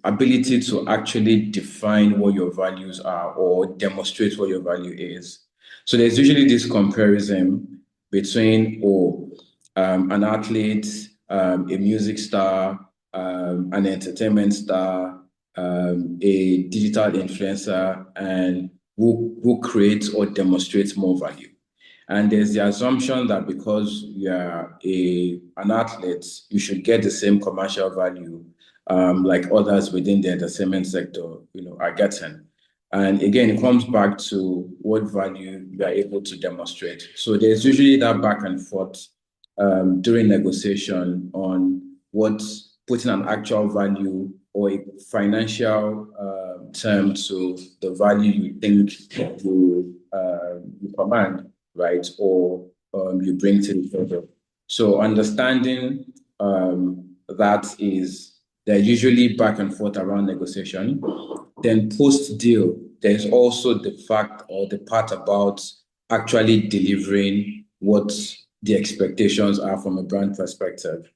ability to actually define what your values are or demonstrate what your value is. So there's usually this comparison between, an athlete, a music star, an entertainment star, a digital influencer, and who creates or demonstrates more value. And there's the assumption that because you're an athlete, you should get the same commercial value, like others within the entertainment sector, are getting. And again, it comes back to what value you are able to demonstrate. So there's usually that back and forth during negotiation on what putting an actual value or a financial term to the value you think you command, right? Or you bring to the table. So understanding that is they're usually back and forth around negotiation. Then post deal, there's also the fact or the part about actually delivering what the expectations are from a brand perspective.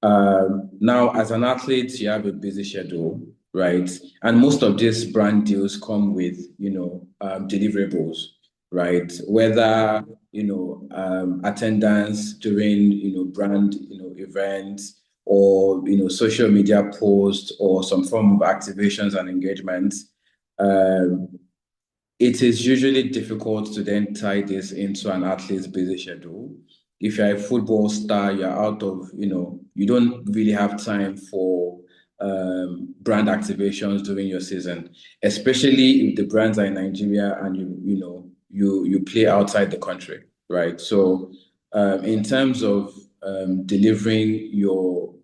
Now, as an athlete, you have a busy schedule, right? And most of these brand deals come with, deliverables, right? Whether, attendance during, brand, events, or, social media posts, or some form of activations and engagements. It is usually difficult to then tie this into an athlete's busy schedule. If you're a football star, you're out of, you don't really have time for brand activations during your season, especially if the brands are in Nigeria and you play outside the country, right? So in terms of delivering your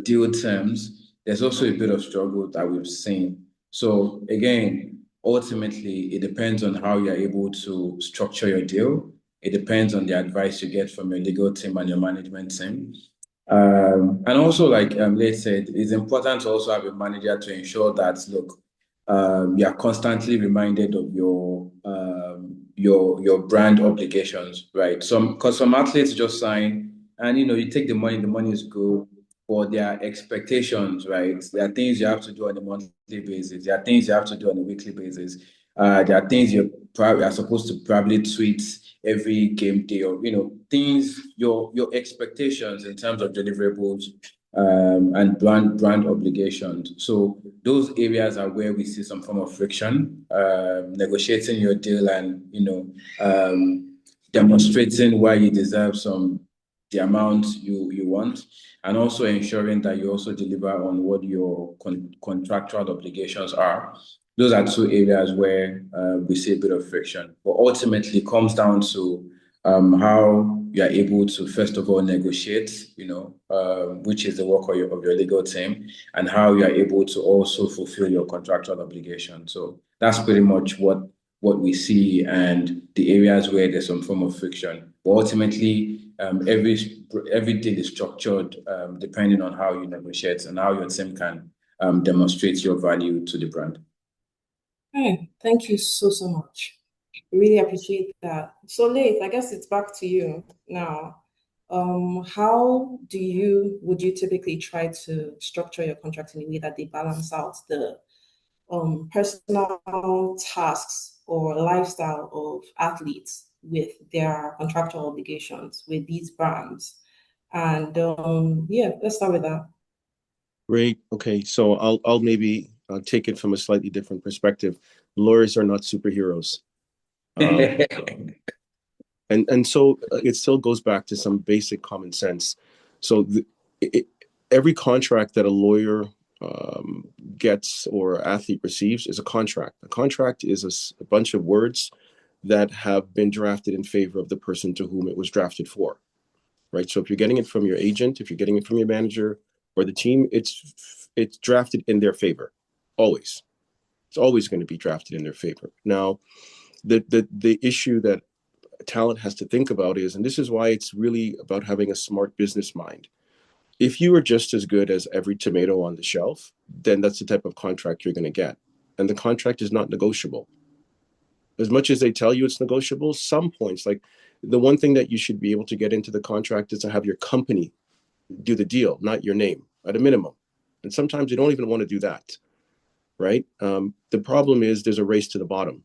deal terms, there's also a bit of struggle that we've seen. So again, ultimately, it depends on how you're able to structure your deal. It depends on the advice you get from your legal team and your management team. And also, like Leigh said, it's important to also have a manager to ensure that, look, you are constantly reminded of your brand obligations, right? Because some athletes just sign and you take the money is good, but there are expectations, right? There are things you have to do on a monthly basis. There are things you have to do on a weekly basis. There are things you are supposed to probably tweet every game day, or things your expectations in terms of deliverables and brand obligations. So those areas are where we see some form of friction, negotiating your deal and demonstrating why you deserve the amount you want, and also ensuring that you also deliver on what your contractual obligations are. Those are two areas where we see a bit of friction, but ultimately it comes down to how you are able to, first of all, negotiate, which is the work of your legal team, and how you are able to also fulfill your contractual obligation. So that's pretty much what we see and the areas where there's some form of friction. But ultimately, every deal is structured depending on how you negotiate and how your team can demonstrate your value to the brand. Okay, thank you so much. Really appreciate that. So, Leith, I guess it's back to you now. How would you typically try to structure your contract in a way that they balance out the personal tasks or lifestyle of athletes with their contractual obligations with these brands. And yeah, let's start with that. Great. Okay, so I'll maybe take it from a slightly different perspective. Lawyers are not superheroes. And so it still goes back to some basic common sense. So every contract that a lawyer gets or athlete receives is a contract. A contract is a bunch of words that have been drafted in favor of the person to whom it was drafted for, right? So if you're getting it from your agent, if you're getting it from your manager or the team, it's drafted in their favor, always. It's always going to be drafted in their favor. Now, the issue that talent has to think about is, and this is why it's really about having a smart business mind. If you are just as good as every tomato on the shelf, then that's the type of contract you're going to get. And the contract is not negotiable. As much as they tell you it's negotiable, some points, like the one thing that you should be able to get into the contract is to have your company do the deal, not your name, at a minimum. And sometimes you don't even want to do that, right? The problem is there's a race to the bottom.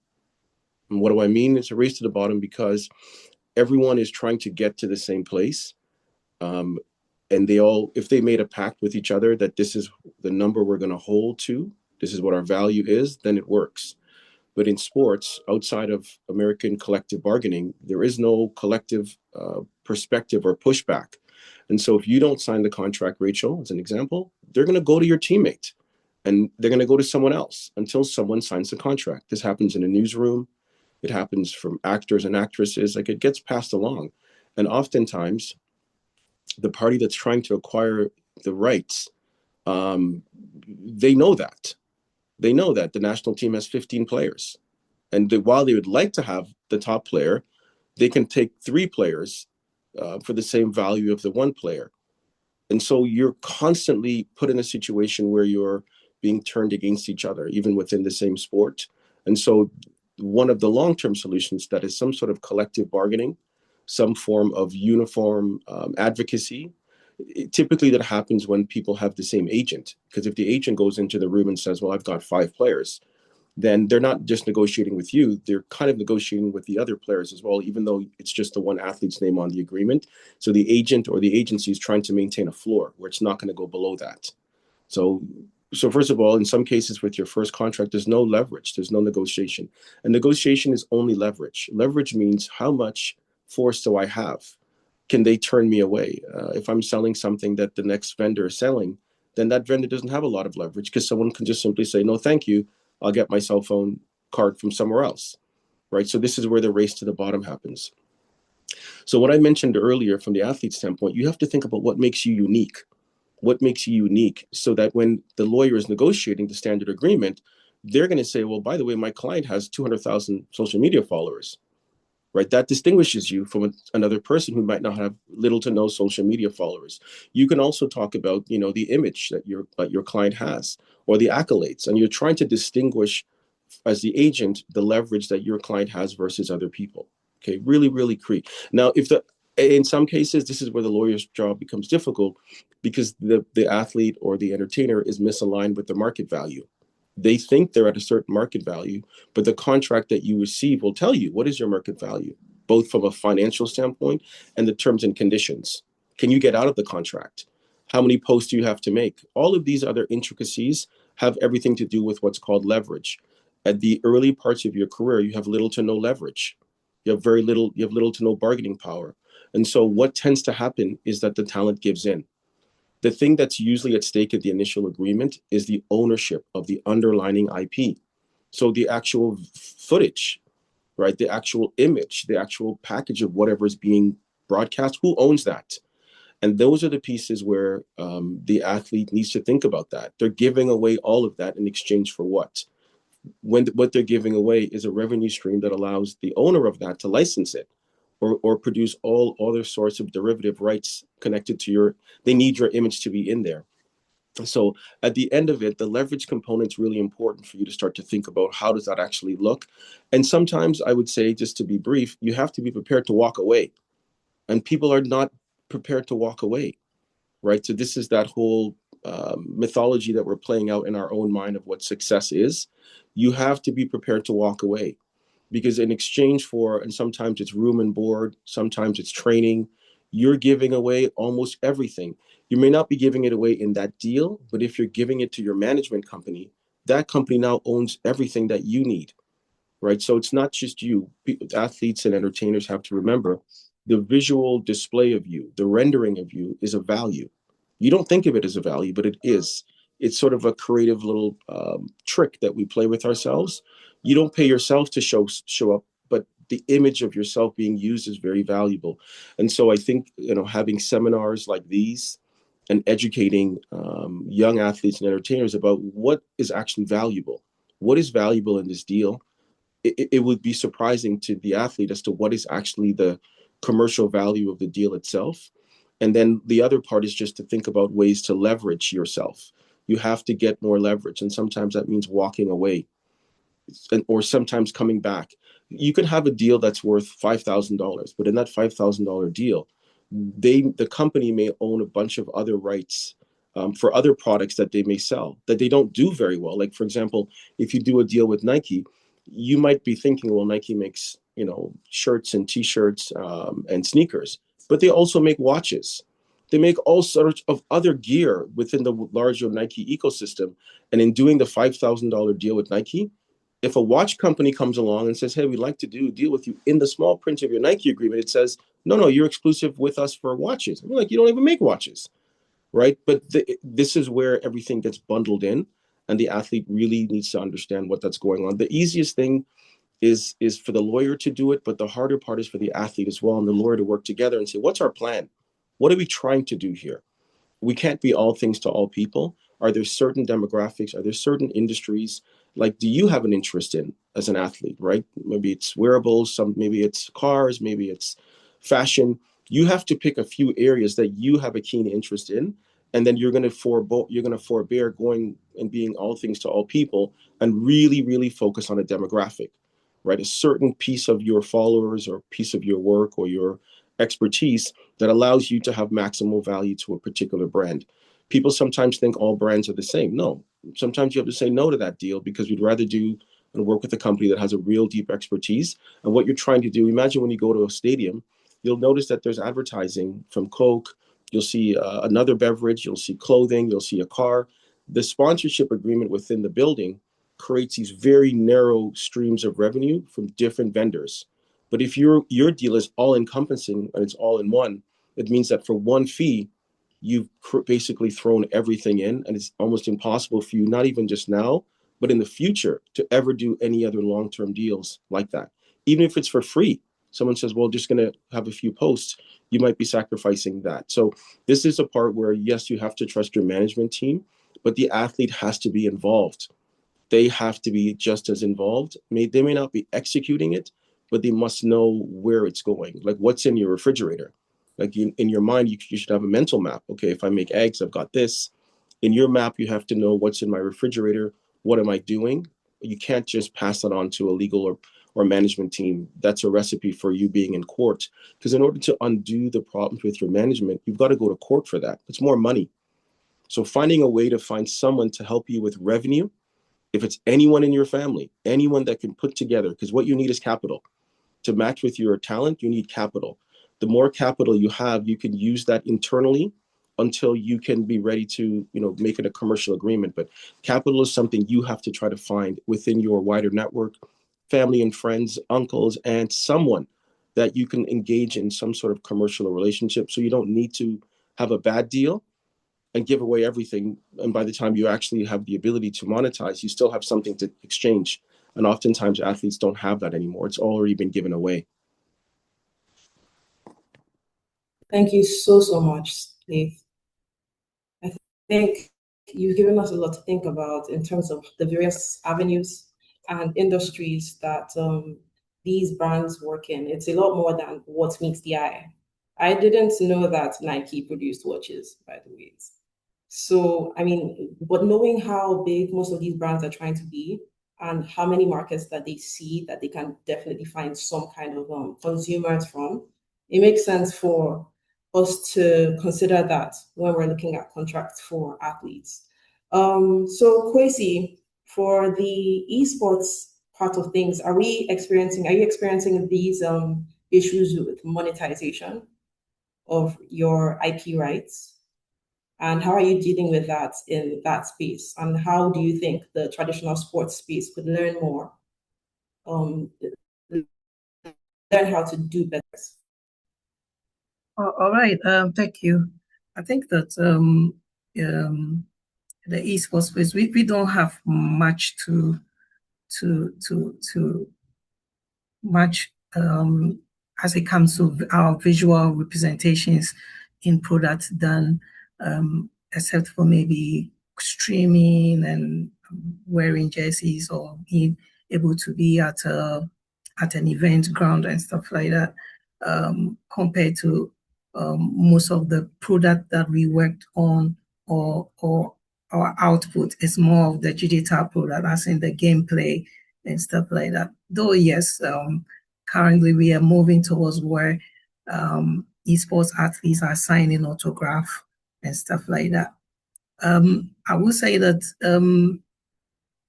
And what do I mean? It's a race to the bottom because everyone is trying to get to the same place. And they all, if they made a pact with each other that this is the number we're going to hold to, this is what our value is, then it works. But in sports, outside of American collective bargaining, there is no collective perspective or pushback. And so if you don't sign the contract, Rachel, as an example, they're going to go to your teammate and they're going to go to someone else until someone signs the contract. This happens in a newsroom. It happens from actors and actresses. Like, it gets passed along. And oftentimes, the party that's trying to acquire the rights, they know that. They know that the national team has 15 players. And while they would like to have the top player, they can take 3 players for the same value of the 1 player. And so you're constantly put in a situation where you're being turned against each other, even within the same sport. And so one of the long-term solutions that is some sort of collective bargaining, some form of uniform advocacy. Typically that happens when people have the same agent, because if the agent goes into the room and says, well, I've got 5 players, then they're not just negotiating with you, they're kind of negotiating with the other players as well, even though it's just the one athlete's name on the agreement. So the agent or the agency is trying to maintain a floor where it's not going to go below that. So first of all, in some cases with your first contract, there's no leverage, there's no negotiation. And negotiation is only leverage. Leverage means how much force do I have? Can they turn me away? If I'm selling something that the next vendor is selling, then that vendor doesn't have a lot of leverage because someone can just simply say, no, thank you. I'll get my cell phone card from somewhere else, right? So this is where the race to the bottom happens. So what I mentioned earlier from the athlete standpoint, you have to think about what makes you unique. What makes you unique so that when the lawyer is negotiating the standard agreement, they're going to say, well, by the way, my client has 200,000 social media followers, right? That distinguishes you from another person who might not have little to no social media followers. You can also talk about, the image that your client has or the accolades, and you're trying to distinguish as the agent the leverage that your client has versus other people. Okay, really, really key. Now, in some cases, this is where the lawyer's job becomes difficult because the athlete or the entertainer is misaligned with the market value. They think they're at a certain market value, but the contract that you receive will tell you what is your market value, both from a financial standpoint and the terms and conditions. Can you get out of the contract? How many posts do you have to make? All of these other intricacies have everything to do with what's called leverage. At the early parts of your career, you have little to no leverage. You have little to no bargaining power. And so what tends to happen is that the talent gives in. The thing that's usually at stake at the initial agreement is the ownership of the underlying IP. So the actual footage, right? The actual image, the actual package of whatever is being broadcast, who owns that? And those are the pieces where the athlete needs to think about that. They're giving away all of that in exchange for what? What they're giving away is a revenue stream that allows the owner of that to license it or produce all other sorts of derivative rights connected to they need your image to be in there. So at the end of it, the leverage component is really important for you to start to think about how does that actually look. And sometimes I would say, just to be brief, you have to be prepared to walk away. And people are not prepared to walk away, right? So this is that whole mythology that we're playing out in our own mind of what success is, you have to be prepared to walk away. Because in exchange for, and sometimes it's room and board, sometimes it's training, you're giving away almost everything. You may not be giving it away in that deal, but if you're giving it to your management company, that company now owns everything that you need, right? So it's not just you. Athletes and entertainers have to remember the visual display of you, the rendering of you is a value. You don't think of it as a value, but it is. It's sort of a creative little trick that we play with ourselves. You don't pay yourself to show up, but the image of yourself being used is very valuable. And so I think, having seminars like these and educating young athletes and entertainers about what is actually valuable, what is valuable in this deal, it would be surprising to the athlete as to what is actually the commercial value of the deal itself. And then the other part is just to think about ways to leverage yourself. You have to get more leverage. And sometimes that means walking away or sometimes coming back. You could have a deal that's worth $5,000, but in that $5,000 deal, the company may own a bunch of other rights for other products that they may sell that they don't do very well. Like, for example, if you do a deal with Nike, you might be thinking, well, Nike makes shirts and T-shirts and sneakers, but they also make watches. They make all sorts of other gear within the larger Nike ecosystem. And in doing the $5,000 deal with Nike, if a watch company comes along and says, hey, we'd like to do a deal with you, in the small print of your Nike agreement, it says, no, you're exclusive with us for watches. I'm like, you don't even make watches, right? But this is where everything gets bundled in, and the athlete really needs to understand what that's going on. The easiest thing is for the lawyer to do it, but the harder part is for the athlete as well, and the lawyer to work together and say, what's our plan? What are we trying to do here? We can't be all things to all people. Are there certain demographics? Are there certain industries? Like, do you have an interest in as an athlete, right? Maybe it's wearables, maybe it's cars, maybe it's fashion. You have to pick a few areas that you have a keen interest in, and then you're going to forbear going and being all things to all people, and really, really focus on a demographic, right? A certain piece of your followers or piece of your work or your expertise that allows you to have maximal value to a particular brand. People sometimes think all brands are the same. No, sometimes you have to say no to that deal because we'd rather do and work with a company that has a real deep expertise. And what you're trying to do, imagine when you go to a stadium, you'll notice that there's advertising from Coke. You'll see another beverage, you'll see clothing, you'll see a car. The sponsorship agreement within the building creates these very narrow streams of revenue from different vendors. But if your deal is all encompassing and it's all in one, it means that for one fee, you've basically thrown everything in, and it's almost impossible for you, not even just now, but in the future, to ever do any other long-term deals like that. Even if it's for free, someone says, well, just going to have a few posts, you might be sacrificing that. So this is a part where, yes, you have to trust your management team, but the athlete has to be involved. They have to be just as involved. They may not be executing it, but they must know where it's going. Like, what's in your refrigerator? Like, in your mind, you should have a mental map. Okay, if I make eggs, I've got this. In your map, you have to know what's in my refrigerator. What am I doing? You can't just pass that on to a legal or management team. That's a recipe for you being in court. Because in order to undo the problems with your management, you've got to go to court for that. It's more money. So finding a way to find someone to help you with revenue, if it's anyone in your family, anyone that can put together, because what you need is capital. To match with your talent, you need capital. The more capital you have, you can use that internally until you can be ready to, make it a commercial agreement. But capital is something you have to try to find within your wider network, family and friends, uncles, and someone that you can engage in some sort of commercial relationship. So you don't need to have a bad deal and give away everything. And by the time you actually have the ability to monetize, you still have something to exchange. And oftentimes athletes don't have that anymore. It's already been given away. Thank you so much, Steve. I think you've given us a lot to think about in terms of the various avenues and industries that these brands work in. It's a lot more than what meets the eye. I didn't know that Nike produced watches, by the way. So, I mean, but knowing how big most of these brands are trying to be and how many markets that they see that they can definitely find some kind of consumers from, it makes sense for us to consider that when we're looking at contracts for athletes. So Kwesi, for the esports part of things, are you experiencing these issues with monetization of your IP rights? And how are you dealing with that in that space? And how do you think the traditional sports space could learn more, learn how to do better? All right. Thank you. I think that the esports space, we don't have much to much as it comes to our visual representations in products done, except for maybe streaming and wearing jerseys or being able to be at an event ground and stuff like that, compared to most of the product that we worked on, or our output is more of the digital product, as in the gameplay and stuff like that. Though, yes, currently we are moving towards where esports athletes are signing autograph and stuff like that. I would say that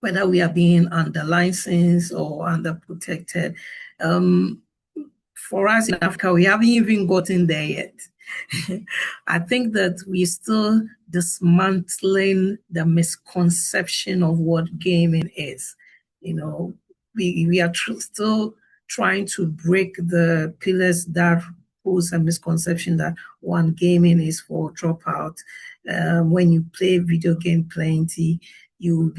whether we are being under license or under protected, for us in Africa, we haven't even gotten there yet. I think that we're still dismantling the misconception of what gaming is. You know, we are still trying to break the pillars that pose a misconception that one, gaming is for dropout. When you play video game plenty, you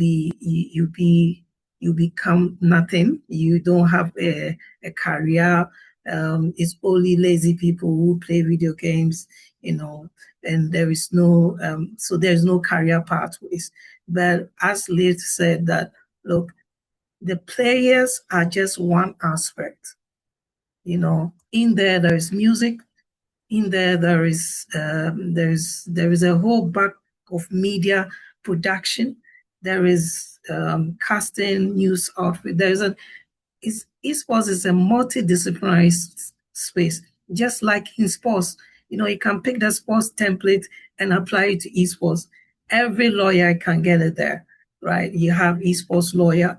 become nothing. You don't have a career. It's only lazy people who play video games, and there is no so there's no career pathways. But as Liz said, that look, the players are just one aspect. In there is music. In there is a whole back of media production. There is casting, news outfit. Esports is a multidisciplinary space, just like in sports. You can pick the sports template and apply it to esports. Every lawyer can get it there, right? You have esports lawyer,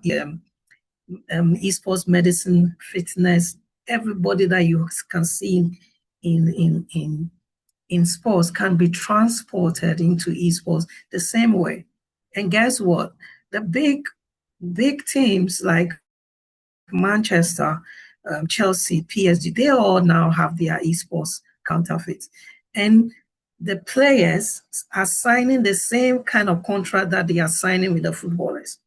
esports medicine, fitness. Everybody that you can see in sports can be transported into esports the same way. And guess what? The big teams like Manchester, Chelsea, PSG, they all now have their esports counterfeits. And the players are signing the same kind of contract that they are signing with the footballers.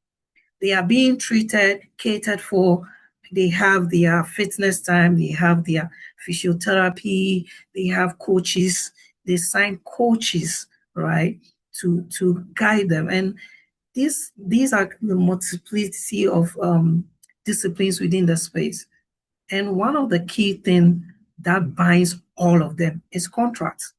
They are being treated, catered for. They have their fitness time, they have their physiotherapy, they have coaches, they sign coaches, right, to guide them. And these are the multiplicity of disciplines within the space. And one of the key things that binds all of them is contracts.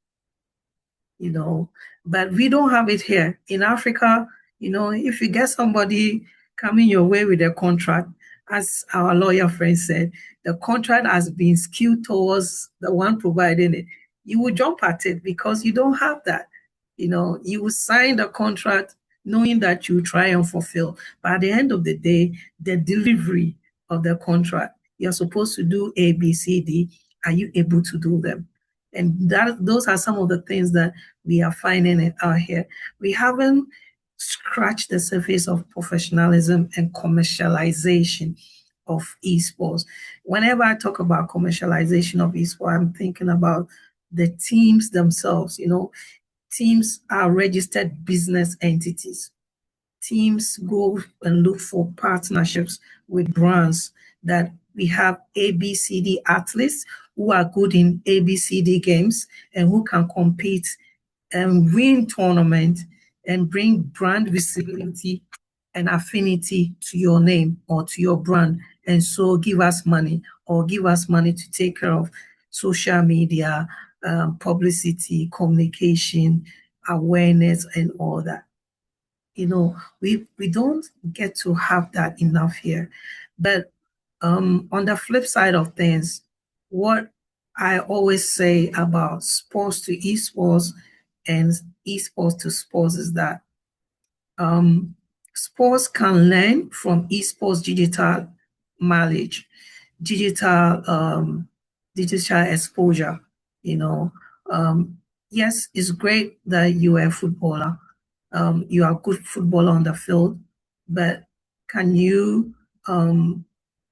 But we don't have it here. In Africa, if you get somebody coming your way with a contract, as our lawyer friend said, the contract has been skewed towards the one providing it. You will jump at it because you don't have that. You will sign the contract knowing that you try and fulfill. But at the end of the day, the delivery of the contract, you're supposed to do A, B, C, D. Are you able to do them? And those are some of the things that we are finding out here. We haven't scratched the surface of professionalism and commercialization of esports. Whenever I talk about commercialization of esports, I'm thinking about the teams themselves. Teams are registered business entities. Teams go and look for partnerships with brands that we have ABCD athletes who are good in ABCD games and who can compete and win tournament and bring brand visibility and affinity to your name or to your brand. And so give us money to take care of social media, publicity, communication, awareness, and all that. We don't get to have that enough here. But on the flip side of things, what I always say about sports to esports and esports to sports is that sports can learn from esports digital mileage, digital exposure. You know, yes, it's great that you are a footballer. You are a good footballer on the field, but can you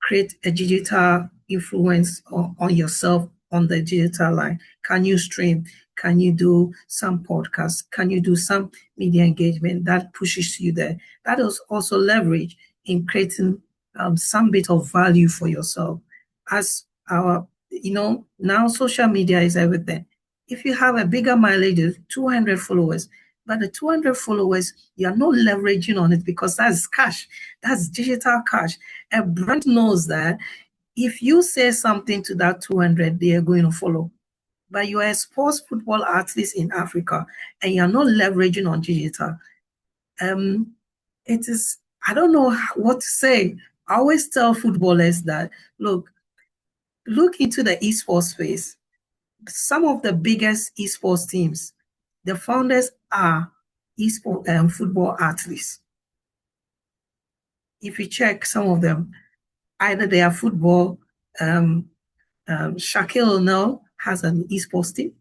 create a digital influence on yourself on the digital line? Can you stream? Can you do some podcasts? Can you do some media engagement that pushes you there? That is also leverage in creating some bit of value for yourself. As now social media is everything. If you have a bigger mileage of 200 followers, but the 200 followers, you are not leveraging on it because that's cash. That's digital cash. A brand knows that if you say something to that 200, they are going to follow. But you are a sports football athlete in Africa and you're not leveraging on digital. It is, I don't know what to say. I always tell footballers that, look into the esports space. Some of the biggest esports teams, the founders are esports football athletes. If you check some of them, either they are football. Shaquille O'Neal has an esports team.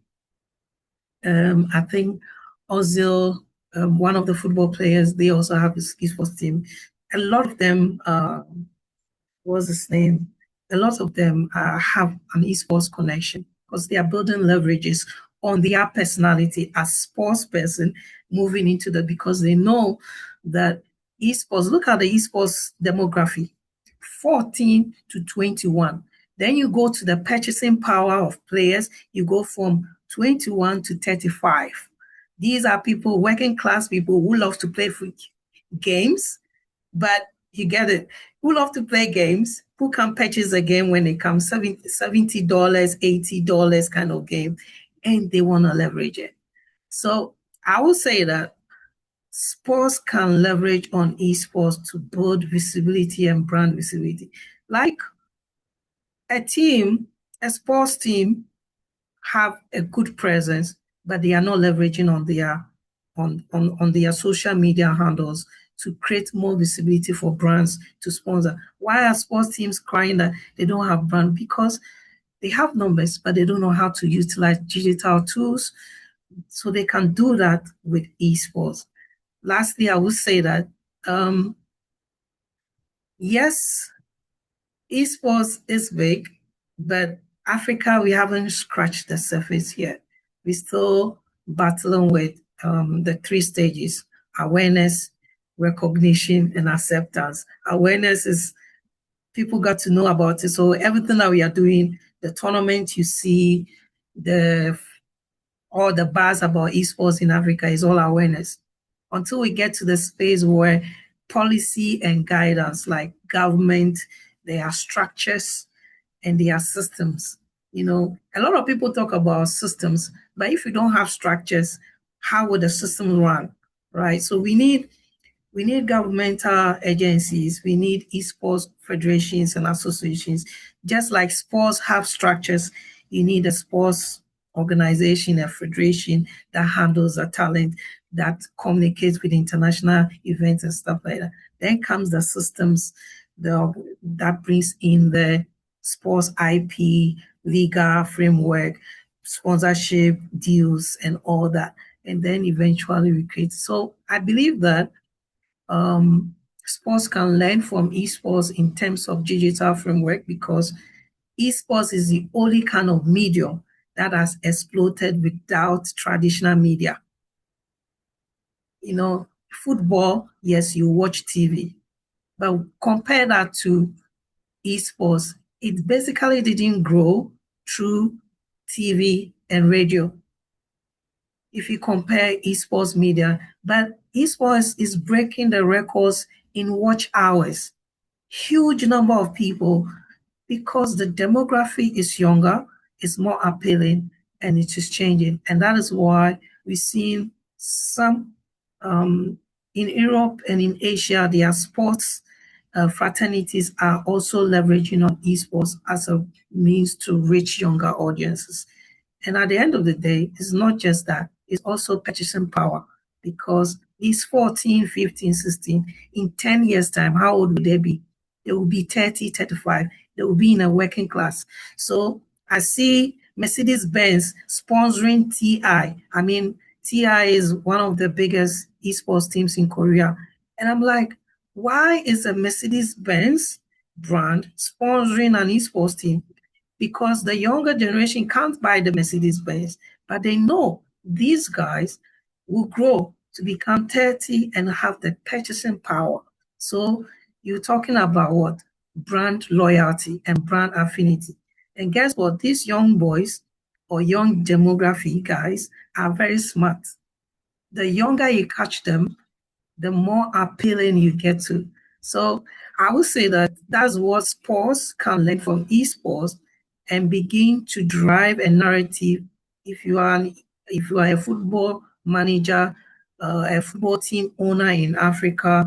I think Ozil, one of the football players, they also have his esports team. A lot of them, what's his name? A lot of them have an esports connection because they are building leverages on their personality as sports person moving into that because they know that esports, look at the esports demography, 14 to 21. Then you go to the purchasing power of players, you go from 21 to 35. These are people, working class people who love to play games, but you get it, who love to play games, who can purchase a game when it comes $70, $80 kind of game, and they want to leverage it. So I would say that sports can leverage on esports to build visibility and brand visibility. Like a sports team have a good presence, but they are not leveraging on their social media handles to create more visibility for brands to sponsor. Why are sports teams crying that they don't have brand? Because they have numbers, but they don't know how to utilize digital tools, so they can do that with esports. Lastly, I would say that yes, esports is big, but Africa, we haven't scratched the surface yet. We're still battling with the 3 stages: awareness, recognition, and acceptance. Awareness is people got to know about it. So everything that we are doing, the tournament you see, all the buzz about esports in Africa is all awareness. Until we get to the space where policy and guidance, like government, there are structures and there are systems. A lot of people talk about systems, but if you don't have structures, how would the system run, right? So we need governmental agencies, we need esports federations and associations. Just like sports have structures, you need a sports organization, a federation that handles the talent, that communicates with international events and stuff like that. Then comes the systems that brings in the sports IP, legal framework, sponsorship deals, and all that. And then eventually we create. So I believe that sports can learn from esports in terms of digital framework because esports is the only kind of medium that has exploded without traditional media. Football, yes, you watch TV, but compare that to esports, it basically didn't grow through TV and radio. If you compare esports media, but esports is breaking the records in watch hours. Huge number of people because the demography is younger, it's more appealing, and it is changing. And that is why we've seen some in Europe and in Asia, there are sports fraternities are also leveraging on esports as a means to reach younger audiences. And at the end of the day, it's not just that, it's also purchasing power, because these 14, 15, 16, in 10 years' time, how old will they be? They will be 30, 35. They will be in a working class. So I see Mercedes-Benz sponsoring TI. I mean, TI is one of the biggest esports teams in Korea. And I'm like, why is a Mercedes-Benz brand sponsoring an esports team? Because the younger generation can't buy the Mercedes-Benz, but they know these guys will grow to become 30 and have the purchasing power. So you're talking about what? Brand loyalty and brand affinity. And guess what? These young boys or young demography guys are very smart. The younger you catch them, the more appealing you get to. So I would say that that's what sports can learn from esports and begin to drive a narrative. If you are a football manager, a football team owner in Africa,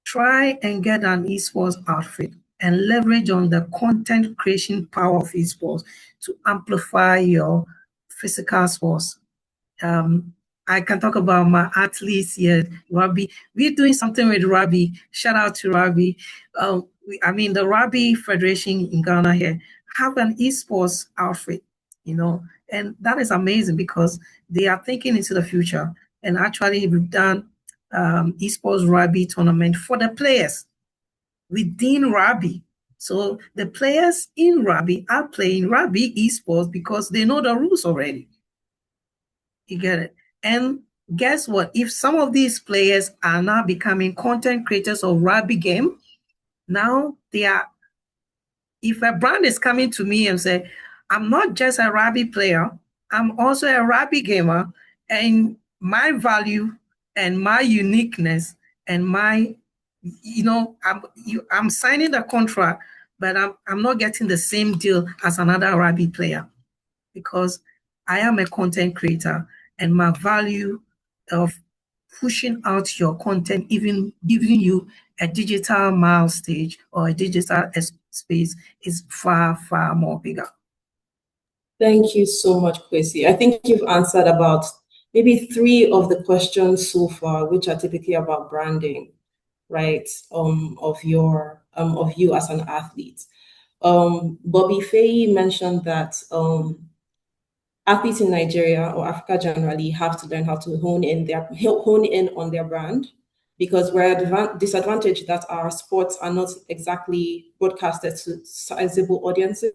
try and get an esports outfit and leverage on the content creation power of esports to amplify your physical sports. I can talk about my athletes here, Rabi. We're doing something with Rabi. Shout out to Rabi. The Rabi Federation in Ghana here have an esports outfit, and that is amazing because they are thinking into the future. And actually, we've done esports Rabi tournament for the players within Rabi. So the players in Rabi are playing Rabi esports because they know the rules already. You get it? And guess what? If some of these players are now becoming content creators of Rabi game, now they are. If a brand is coming to me and say, I'm not just a Rabi player, I'm also a Rabi gamer, and my value and my uniqueness and my, I'm signing the contract, but I'm not getting the same deal as another Rabi player because I am a content creator and my value of pushing out your content, even giving you a digital mile stage or a digital space is far, far more bigger. Thank you so much, Kwesi. I think you've answered about maybe 3 of the questions so far, which are typically about branding, right? Of you as an athlete. Bobby Faye mentioned that athletes in Nigeria or Africa generally have to learn how to hone in on their brand, because we're disadvantaged that our sports are not exactly broadcasted to sizable audiences.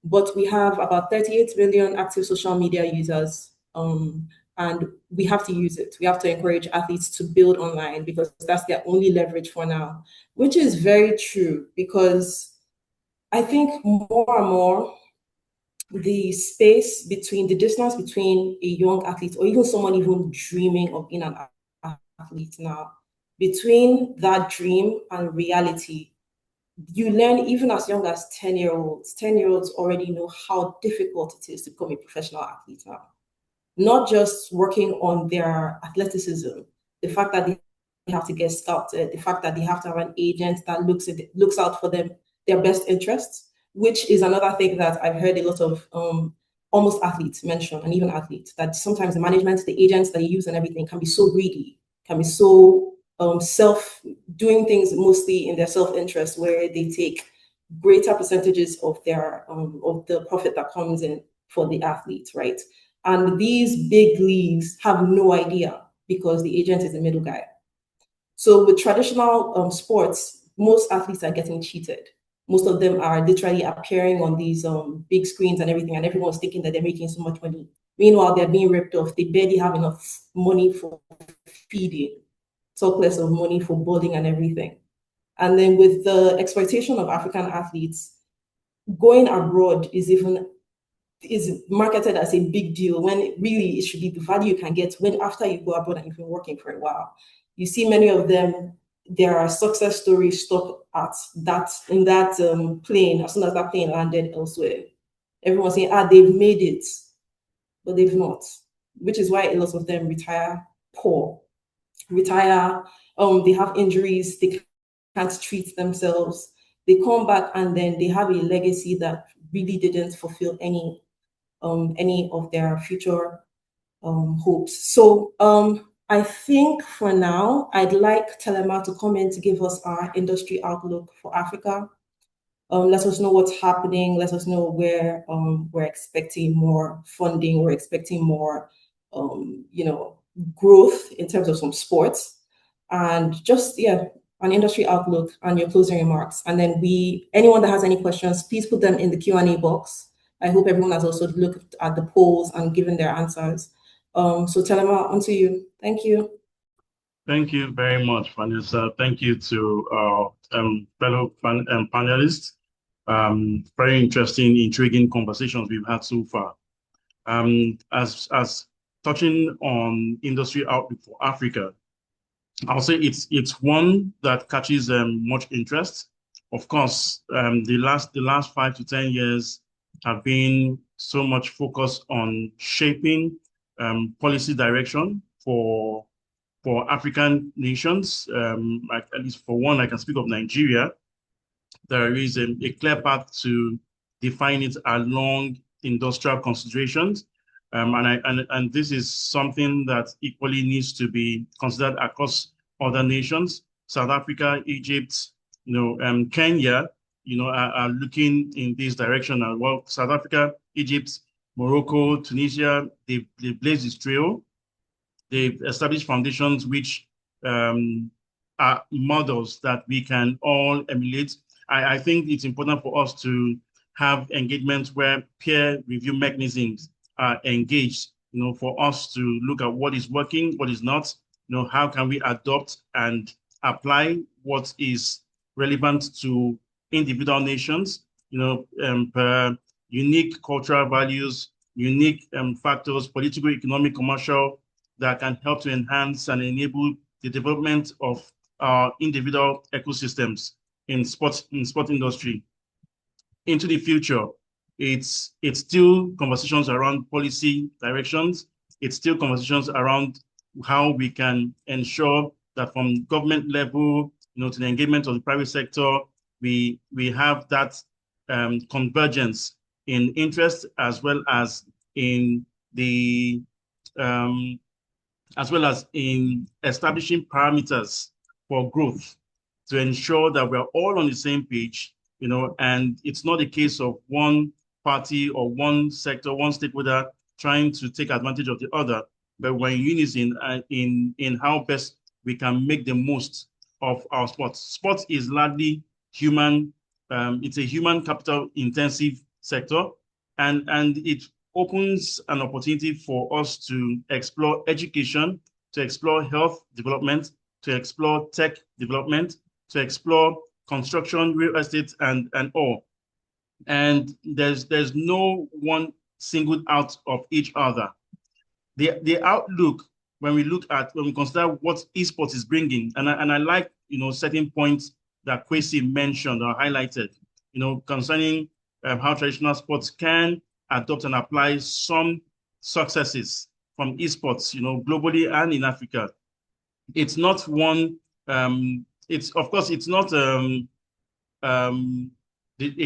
But we have about 38 million active social media users, and we have to use it. We have to encourage athletes to build online because that's their only leverage for now, which is very true because I think more and more the distance between a young athlete or even someone even dreaming of being an athlete now, between that dream and reality, you learn even as young as 10-year-olds. 10-year-olds already know how difficult it is to become a professional athlete now. Not just working on their athleticism, the fact that they have to get scouted, the fact that they have to have an agent that looks out for them, their best interests, which is another thing that I've heard a lot of almost athletes mention, and even athletes, that sometimes the management, the agents that you use and everything can be so greedy, can be so doing things mostly in their self-interest, where they take greater percentages of their of the profit that comes in for the athlete, right? And these big leagues have no idea because the agent is the middle guy. So with traditional sports, most athletes are getting cheated. Most of them are literally appearing on these big screens and everything, and everyone's thinking that they're making so much money. Meanwhile, they're being ripped off. They barely have enough money for feeding, talk less of money for boarding and everything. And then with the exploitation of African athletes, going abroad is marketed as a big deal when really it should be the value you can get when after you go abroad and you've been working for a while. You see many of them, their success stories stop at in that plane as soon as that plane landed elsewhere. Everyone's saying, they've made it, but they've not, which is why a lot of them retire poor, they have injuries, they can't treat themselves. They come back and then they have a legacy that really didn't fulfill any of their future hopes. So I think for now, I'd like Telema to come in to give us our industry outlook for Africa. Let us know what's happening. Let us know where we're expecting more funding. We're expecting more, growth in terms of some sports, and just an industry outlook and your closing remarks. And then anyone that has any questions, please put them in the Q&A box. I hope everyone has also looked at the polls and given their answers. So Telema, on to you. Thank you. Thank you very much, Vanessa. Thank you to our fellow panelists. Very interesting, intriguing conversations we've had so far. As touching on industry outlook for Africa, I'll say it's one that catches much interest. Of course, the last 5 to 10 years have been so much focused on shaping policy direction for African nations. At least for one, I can speak of Nigeria. There is a clear path to define it along industrial considerations. And this is something that equally needs to be considered across other nations. South Africa, Egypt, Kenya, are looking in this direction as well. South Africa, Egypt, Morocco, Tunisia, they blazed this trail. They've established foundations which are models that we can all emulate. I think it's important for us to have engagements where peer review mechanisms are engaged, for us to look at what is working, what is not, how can we adopt and apply what is relevant to individual nations, per unique cultural values, unique factors, political, economic, commercial, that can help to enhance and enable the development of our individual ecosystems in sport industry. Into the future, it's still conversations around policy directions. It's still conversations around how we can ensure that from government level, to the engagement of the private sector, we have that convergence in interest as well as in the establishing parameters for growth to ensure that we're all on the same page, and it's not a case of one party or one sector, one stakeholder trying to take advantage of the other, but we're in unison in how best we can make the most of our sports. Sports is largely human. It's a human capital intensive sector, and it opens an opportunity for us to explore education, to explore health development, to explore tech development, to explore construction, real estate, and all. And there's no one singled out of each other. The outlook, when we consider what esports is bringing, and I like certain points that Kwesi mentioned or highlighted, concerning how traditional sports can adopt and apply some successes from esports, globally and in Africa. It's not one. It's not a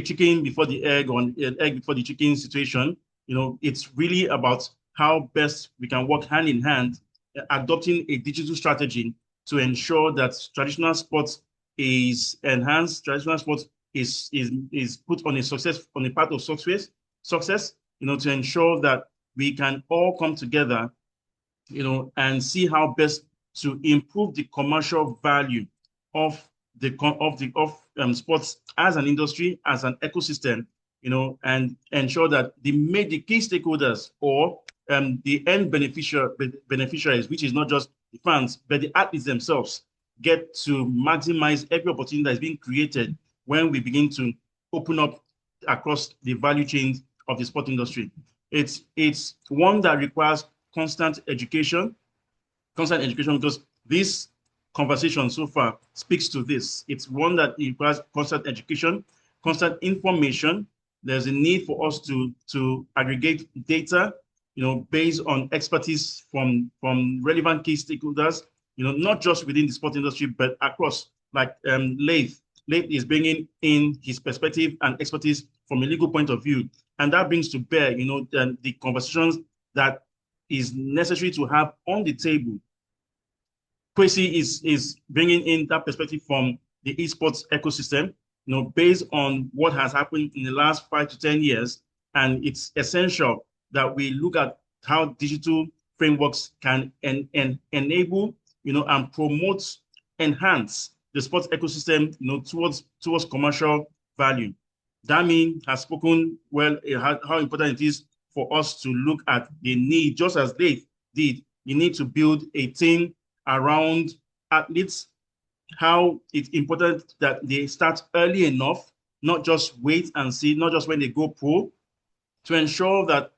chicken before the egg or an egg before the chicken situation. It's really about how best we can work hand in hand, adopting a digital strategy to ensure that traditional sports is enhanced, traditional sports is put on a path of success, to ensure that we can all come together, and see how best to improve the commercial value of sports as an industry, as an ecosystem, and ensure that the key stakeholders or the end beneficiaries, which is not just the fans, but the athletes themselves, get to maximize every opportunity that is being created when we begin to open up across the value chains of the sport industry. It's one that requires constant education, because this conversation so far speaks to this. It's one that requires constant education, constant information. There's a need for us to aggregate data, based on expertise from relevant key stakeholders, not just within the sport industry, but across like Laith is bringing in his perspective and expertise from a legal point of view, and that brings to bear, the conversations that is necessary to have on the table. Kwesi is bringing in that perspective from the esports ecosystem, based on what has happened in the last 5 to 10 years, and it's essential that we look at how digital frameworks can enable, and promote, enhance the sports ecosystem, towards commercial value. Dami has spoken well how important it is for us to look at the need, just as they did. You need to build a team around athletes, how it's important that they start early enough, not just wait and see, not just when they go pro, to ensure that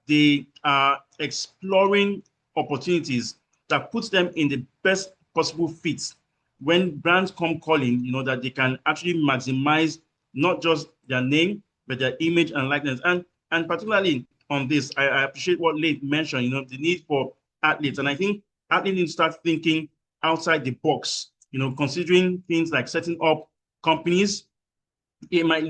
they are exploring opportunities that puts them in the best possible fit when brands come calling, that they can actually maximize not just their name, but their image and likeness. And particularly on this, I appreciate what Late mentioned, the need for athletes. And I think athletes need to start thinking outside the box, considering things like setting up companies. It might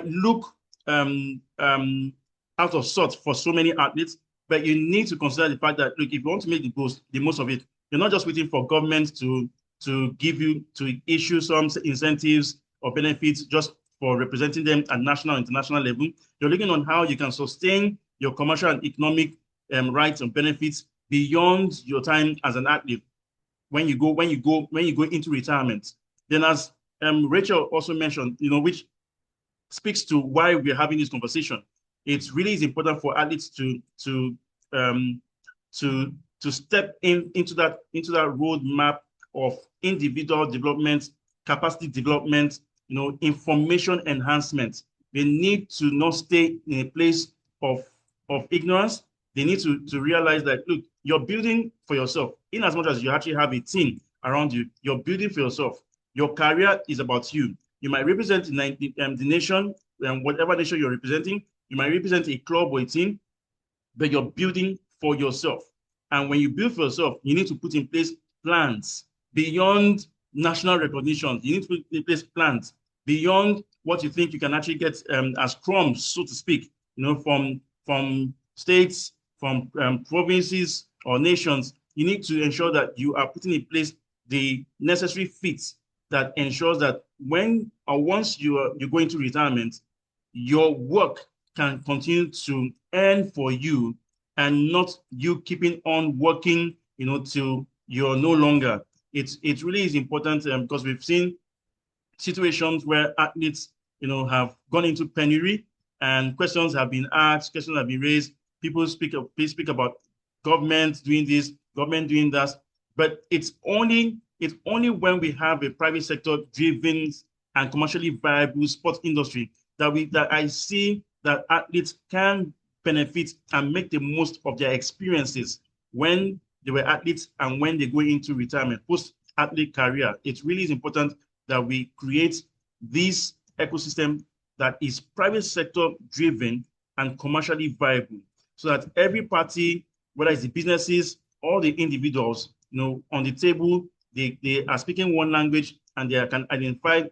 look out of sorts for so many athletes, but you need to consider the fact that, look, if you want to make the most of it, you're not just waiting for government to issue some incentives or benefits just for representing them at national and international level. You're looking on how you can sustain your commercial and economic rights and benefits beyond your time as an athlete when you go into retirement. Then, as Rachel also mentioned, which speaks to why we're having this conversation. It really is important for athletes to step into that roadmap of individual development, capacity development, information enhancement. They need to not stay in a place of ignorance. They need to realize that, look, you're building for yourself. In as much as you actually have a team around you, you're building for yourself. Your career is about you. You might represent the nation, whatever nation you're representing. You might represent a club or a team, but you're building for yourself. And when you build for yourself, you need to put in place plans beyond national recognition. You need to put in place plans beyond what you think you can actually get as crumbs, so to speak, from states, from provinces or nations. You need to ensure that you are putting in place the necessary fits that ensures that when or once you're going to retirement, your work can continue to earn for you and not you keeping on working, till you're no longer. It really is important because we've seen situations where athletes, have gone into penury and questions have been asked, questions have been raised. People speak about government doing this, government doing that, but it's only when we have a private sector driven and commercially viable sports industry that I see that athletes can benefit and make the most of their experiences when they were athletes and when they go into retirement, post-athlete career. It really is important that we create this ecosystem that is private sector driven and commercially viable, so that every party, whether it's the businesses or the individuals, on the table, they are speaking one language and they can identify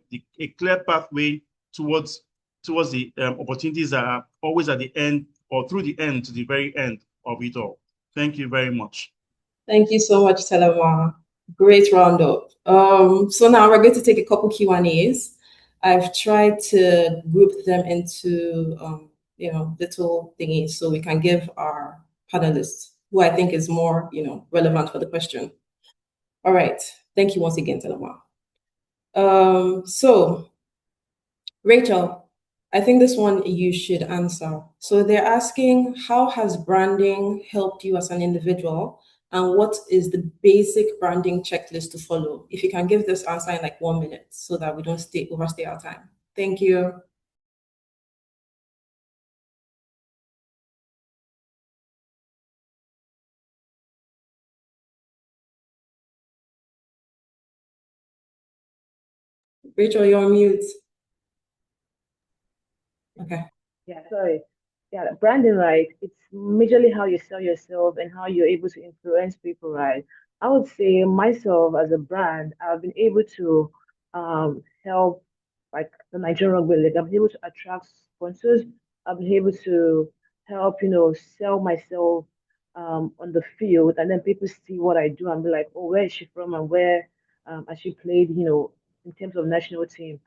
a clear pathway towards the opportunities that are always at the end or through the end to the very end of it all. Thank you very much. Thank you so much, Telema. Great roundup. So now we're going to take a couple Q&As. I've tried to group them into little thingies so we can give our panelists who I think is more relevant for the question. All right. Thank you once again, Telema. So Rachel, I think this one you should answer. So they're asking, how has branding helped you as an individual? And what is the basic branding checklist to follow? If you can give this answer in like 1 minute so that we don't overstay our time. Thank you. Rachel, you're on mute. Okay. Yeah, sorry. Yeah, branding, right? It's majorly how you sell yourself and how you're able to influence people, right? I would say myself as a brand, I've been able to help like the Nigerian Rugby League. I've been able to attract sponsors. I've been able to help, sell myself on the field, and then people see what I do and be like, oh, where is she from and where has she played, in terms of national team.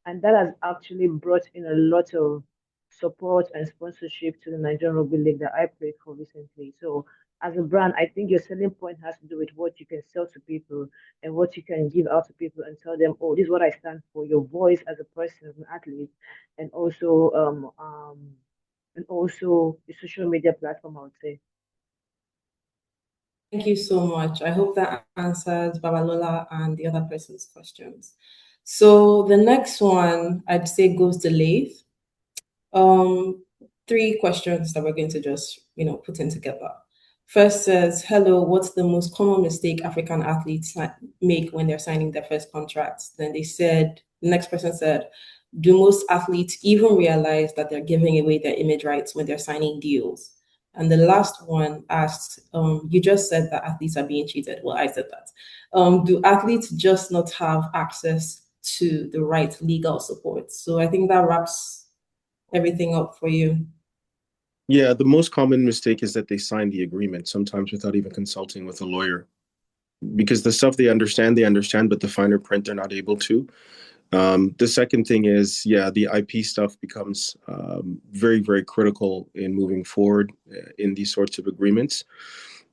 And that has actually brought in a lot of support and sponsorship to the Nigerian Rugby League that I played for recently. So as a brand, I think your selling point has to do with what you can sell to people and what you can give out to people and tell them, oh, this is what I stand for, your voice as a person, as an athlete, and also the social media platform, I would say. Thank you so much. I hope that answers Babalola and the other person's questions. So the next one I'd say goes to Laith. Three questions that we're going to just, put in together. First says, hello, what's the most common mistake African athletes make when they're signing their first contracts? Then the next person said, do most athletes even realize that they're giving away their image rights when they're signing deals? And the last one asks, you just said that athletes are being cheated. Well, I said that. Do athletes just not have access to the right legal support? So I think that wraps everything up for you. Yeah, the most common mistake is that they sign the agreement, sometimes without even consulting with a lawyer. Because the stuff they understand, but the finer print, they're not able to. The second thing is, the IP stuff becomes very, very critical in moving forward in these sorts of agreements.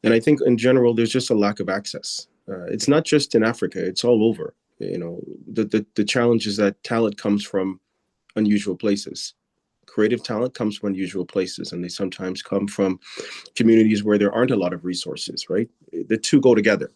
And I think in general, there's just a lack of access. It's not just in Africa, it's all over. The challenge is that talent comes from unusual places. Creative talent comes from unusual places, and they sometimes come from communities where there aren't a lot of resources, right? The two go together.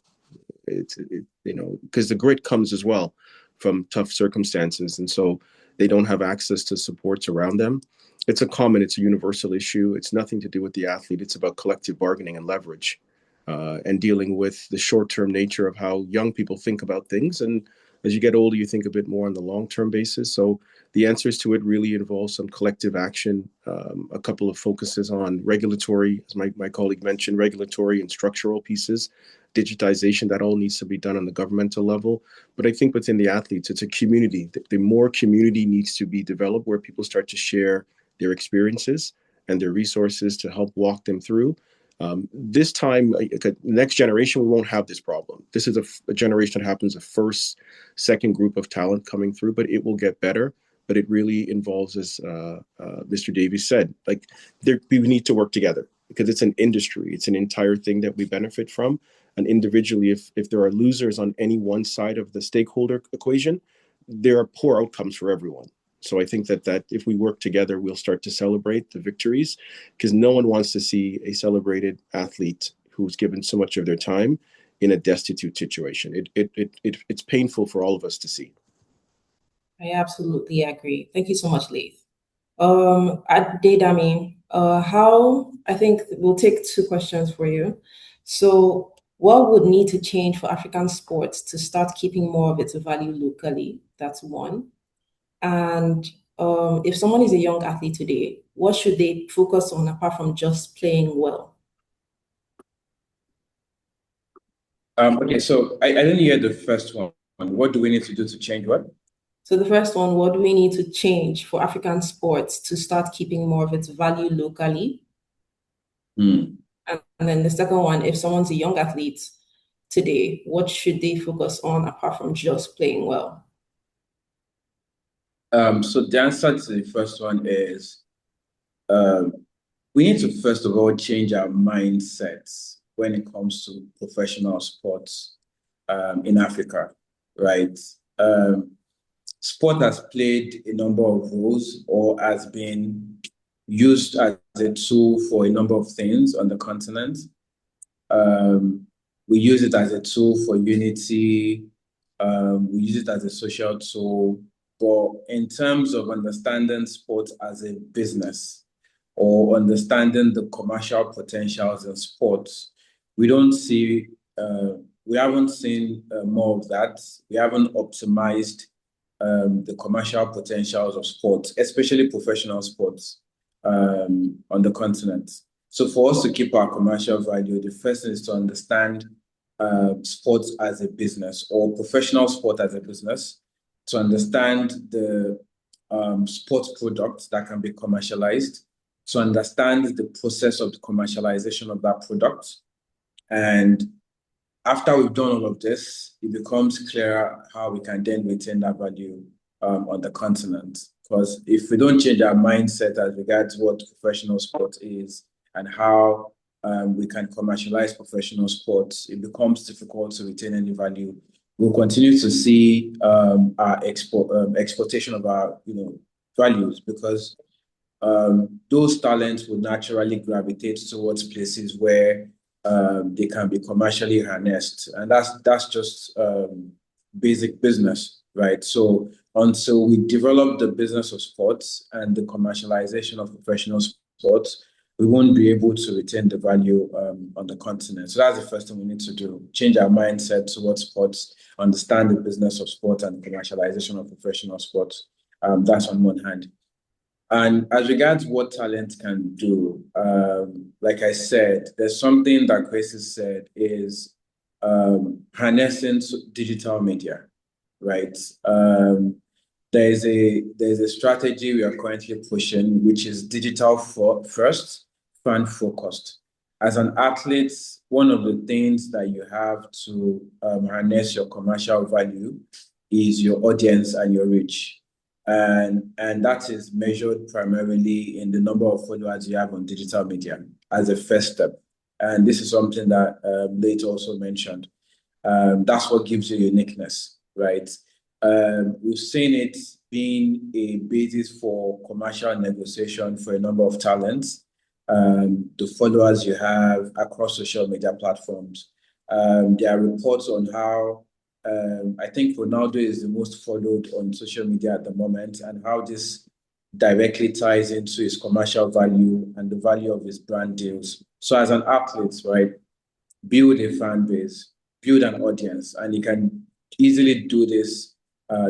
Because the grit comes as well from tough circumstances, and so they don't have access to supports around them. It's a universal issue. It's nothing to do with the athlete. It's about collective bargaining and leverage, and dealing with the short-term nature of how young people think about things. And as you get older, you think a bit more on the long-term basis. So the answers to it really involve some collective action, a couple of focuses on regulatory, as my colleague mentioned, regulatory and structural pieces, digitization, that all needs to be done on the governmental level. But I think within the athletes, it's a community. The more community needs to be developed where people start to share their experiences and their resources to help walk them through. This time, next generation, we won't have this problem. This is a generation that happens a first, second group of talent coming through, but it will get better. But it really involves, as Mr. Davies said, we need to work together because it's an industry. It's an entire thing that we benefit from. And individually, if there are losers on any one side of the stakeholder equation, there are poor outcomes for everyone. So I think that if we work together, we'll start to celebrate the victories, because no one wants to see a celebrated athlete who's given so much of their time in a destitute situation. It's painful for all of us to see. I absolutely agree. Thank you so much, Leith. Adedami, I think we'll take two questions for you. So what would need to change for African sports to start keeping more of its value locally? That's one. And if someone is a young athlete today, what should they focus on apart from just playing well? Okay, so I didn't hear the first one. What do we need to do to change what? So the first one, what do we need to change for African sports to start keeping more of its value locally? And then the second one, if someone's a young athlete today, what should they focus on apart from just playing well? So the answer to the first one is we need to first of all change our mindsets when it comes to professional sports in Africa, right? Sport has played a number of roles or has been used as a tool for a number of things on the continent. We use it as a tool for unity. We use it as a social tool. But in terms of understanding sport as a business or understanding the commercial potentials in sports, we haven't seen more of that. We haven't optimized the commercial potentials of sports, especially professional sports on the continent. So for us to keep our commercial value, the first thing is to understand sports as a business or professional sport as a business. to understand the sports products that can be commercialized, to understand the process of the commercialization of that product. And after we've done all of this, it becomes clearer how we can then retain that value on the continent. Because if we don't change our mindset as regards what professional sport is and how we can commercialize professional sports, it becomes difficult to retain any value. We'll continue to see our exportation of our values, because those talents would naturally gravitate towards places where they can be commercially harnessed, and that's just basic business, right? So until we develop the business of sports and the commercialization of professional sports, we won't be able to retain the value on the continent. So that's the first thing we need to do: change our mindset towards sports, understand the business of sport and commercialization of professional sports. That's on one hand. And as regards what talent can do, like I said, there's something that Chris has said is harnessing digital media, right? There's a strategy we are currently pushing, which is digital first, fan focused. As an athlete, one of the things that you have to harness your commercial value is your audience and your reach. And that is measured primarily in the number of followers you have on digital media as a first step. And this is something that Late also mentioned. That's what gives you uniqueness, right? We've seen it being a basis for commercial negotiation for a number of talents. The followers you have across social media platforms. There are reports on how I think Ronaldo is the most followed on social media at the moment, and how this directly ties into his commercial value and the value of his brand deals. So as an athlete, right, build a fan base, build an audience, and you can easily do this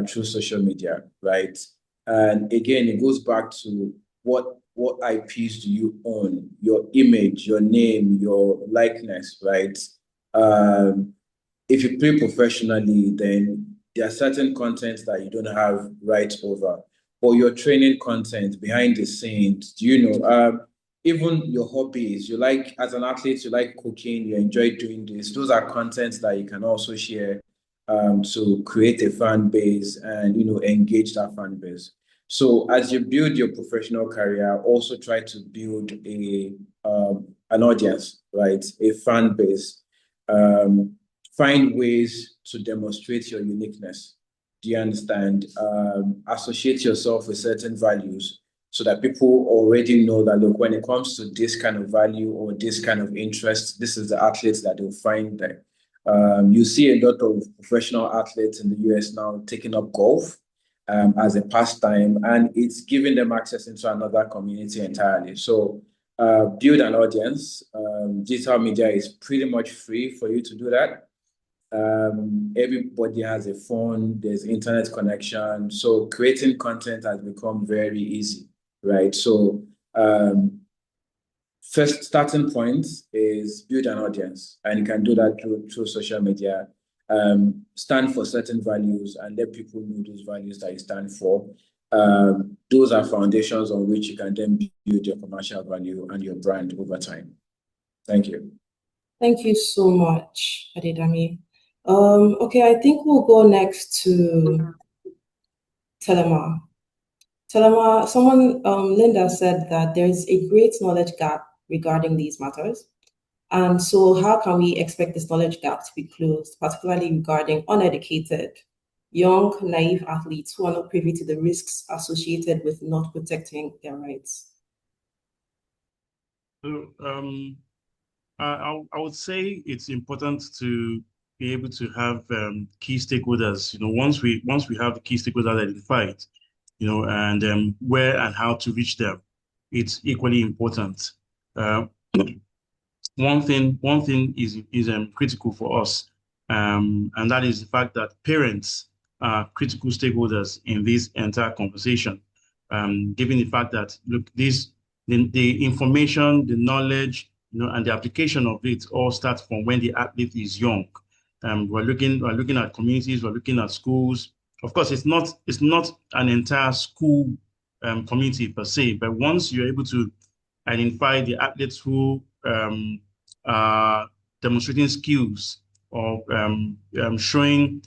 through social media, right? And again, it goes back to what IPs do you own? Your image, your name, your likeness, right? If you play professionally, then there are certain content that you don't have rights over. But your training content behind the scenes, even your hobbies, you like, as an athlete, you like cooking, you enjoy doing this. Those are contents that you can also share to create a fan base and, engage that fan base. So as you build your professional career, also try to build an audience, right? A fan base. Find ways to demonstrate your uniqueness. Do you understand? Associate yourself with certain values so that people already know that, look, when it comes to this kind of value or this kind of interest, this is the athletes that they'll find there. You see a lot of professional athletes in the US now taking up golf as a pastime, and it's giving them access into another community entirely. So build an audience. Digital media is pretty much free for you to do that. Everybody has a phone, there's internet connection. So creating content has become very easy, right? So first starting point is build an audience, and you can do that through social media. Stand for certain values and let people know those values that you stand for. Those are foundations on which you can then build your commercial value and your brand over time. Thank you. Thank you so much, Adedami. Okay, I think we'll go next to Telema. Telema, Linda said that there's a great knowledge gap regarding these matters. And so how can we expect this knowledge gap to be closed, particularly regarding uneducated, young, naive athletes who are not privy to the risks associated with not protecting their rights? So, I would say it's important to be able to have key stakeholders. Once we have the key stakeholders identified, and where and how to reach them, it's equally important. One thing is critical for us, and that is the fact that parents are critical stakeholders in this entire conversation. Given the fact that, look, the information, the knowledge, and the application of it all starts from when the athlete is young. We're looking at communities, we're looking at schools, Of course, it's not an entire school community per se, but once you're able to identify the athletes who are demonstrating skills or showing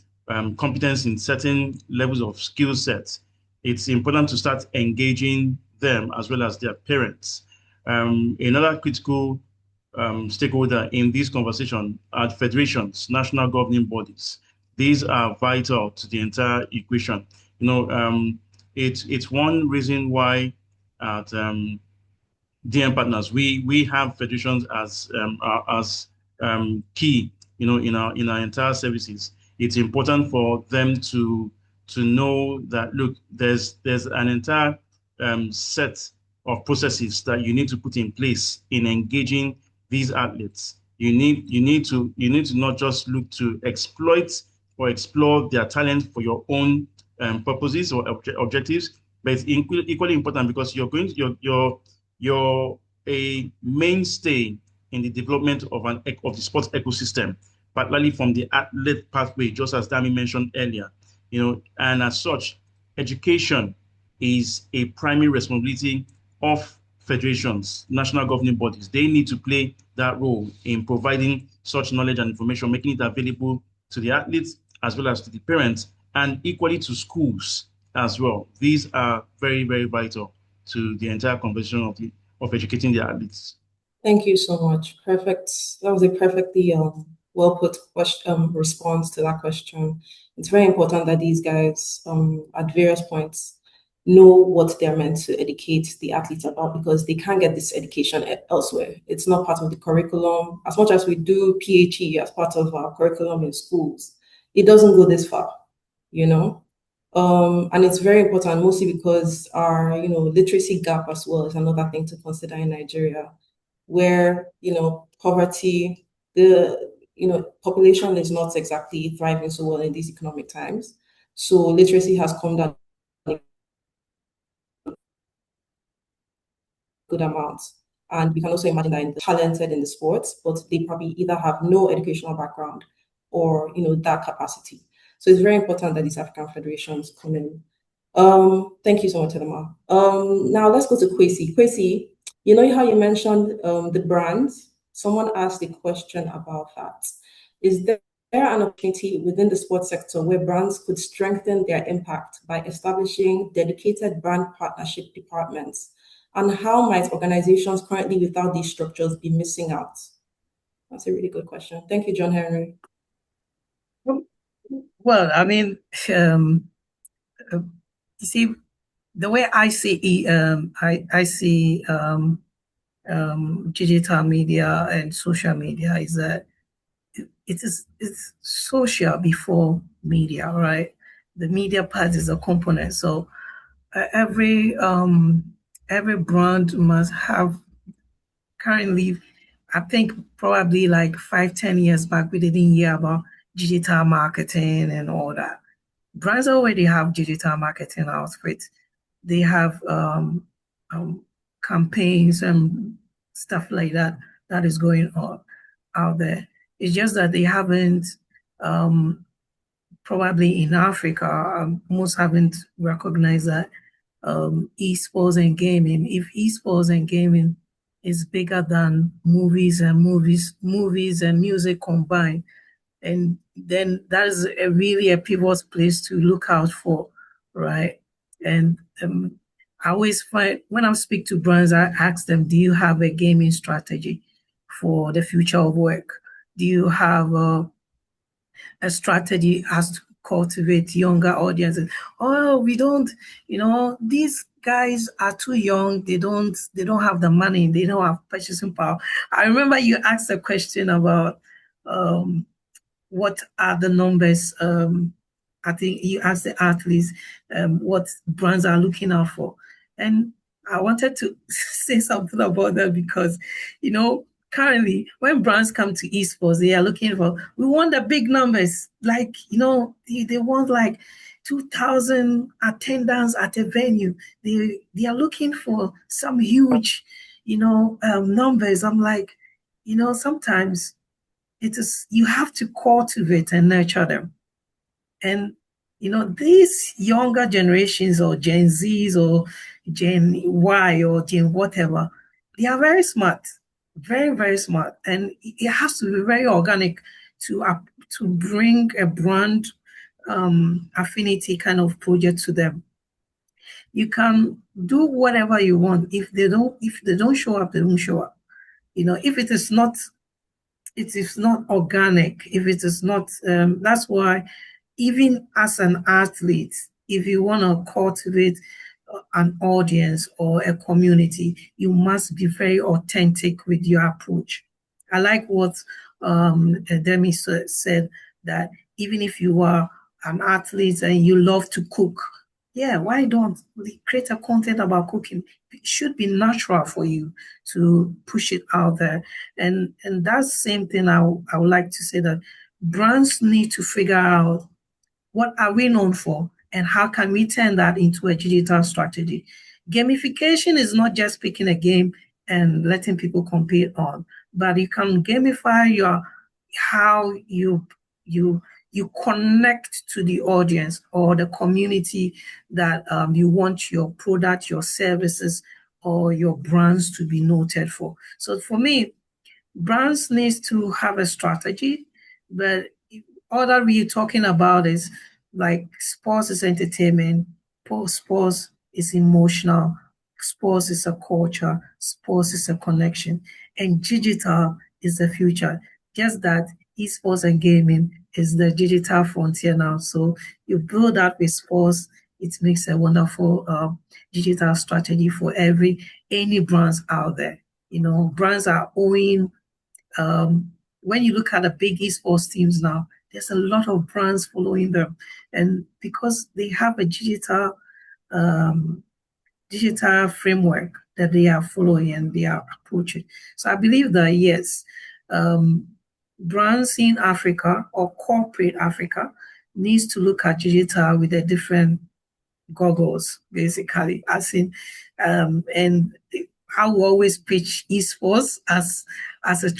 competence in certain levels of skill sets, it's important to start engaging them as well as their parents. Another critical stakeholder in this conversation are federations, national governing bodies. These are vital to the entire equation. It's one reason why at DM Partners we have federations as key, in our entire services. It's important for them to know that, look, there's an entire set of processes that you need to put in place in engaging these athletes. You need to not just look to exploit or explore their talent for your own purposes or objectives, but it's equally important because you're a mainstay in the development of the sports ecosystem, particularly from the athlete pathway, just as Dami mentioned earlier. And as such, education is a primary responsibility of federations, national governing bodies. They need to play that role in providing such knowledge and information, making it available to the athletes as well as to the parents, and equally to schools as well. These are very, very vital to the entire conversation of educating the athletes. Thank you so much. Perfect. That was a perfectly well put question response to that question. It's very important that these guys at various points know what they're meant to educate the athletes about, because they can't get this education elsewhere. It's not part of the curriculum. As much as we do PHE as part of our curriculum in schools, it doesn't go this far, and it's very important, mostly because our literacy gap as well is another thing to consider in Nigeria, where poverty, the population is not exactly thriving so well in these economic times. So literacy has come down good amounts. And we can also imagine that they're talented in the sports, but they probably either have no educational background or that capacity. So it's very important that these African federations come in. Thank you so much, Telema. Now let's go to Kwesi. Kwesi, you know how you mentioned the brands? Someone asked a question about that. Is there an opportunity within the sports sector where brands could strengthen their impact by establishing dedicated brand partnership departments? And how might organizations currently without these structures be missing out? That's a really good question. Thank you, John Henry. Well, I mean, you see, the way I see I see digital media and social media is that it's social before media, right? The media part is a component. So every brand must have currently, I think probably like 5-10 years back, we didn't hear about digital marketing and all that. Brands already have digital marketing outfits. They have campaigns and stuff like that is going on out there. It's just that they haven't, probably in Africa, most haven't recognized that esports and gaming. If esports and gaming is bigger than movies and music combined, and then that is really a pivot place to look out for, right? And I always find when I speak to brands, I ask them, do you have a gaming strategy for the future of work? Do you have a strategy as to cultivate younger audiences? Oh, we don't, these guys are too young. They don't have the money. They don't have purchasing power. I remember you asked a question about what are the numbers. I think you asked the athletes what brands are looking out for. And I wanted to say something about that because, currently when brands come to esports, they are looking for, we want the big numbers. Like, they want like 2,000 attendance at a venue. They are looking for some huge, numbers. I'm like, sometimes it is, you have to cultivate and nurture them. And These younger generations or Gen Zs or Gen Y or Gen whatever, they are very smart, very, very smart. And it has to be very organic to bring a brand affinity kind of project to them. You can do whatever you want. If they don't show up, they don't show up. If it is not organic, if it is not, that's why even as an athlete, if you want to cultivate an audience or a community, you must be very authentic with your approach. I like what Demi said, that even if you are an athlete and you love to cook, yeah, why don't we create a content about cooking? It should be natural for you to push it out there. And that's the same thing I would like to say, that brands need to figure out what are we known for and how can we turn that into a digital strategy. Gamification is not just picking a game and letting people compete on, but you can gamify how you connect to the audience or the community that you want your product, your services, or your brands to be noted for. So for me, brands needs to have a strategy, but all that we're talking about is like sports is entertainment, sports is emotional, sports is a culture, sports is a connection, and digital is the future. Just that esports and gaming is the digital frontier now. So you build that with sports, it makes a wonderful digital strategy for any brands out there. Brands are owing when you look at the big esports teams now, there's a lot of brands following them. And because they have a digital framework that they are following and they are approaching. So I believe that, yes, brands in Africa or corporate Africa needs to look at digital with a different goggles, basically. And I will always pitch esports as a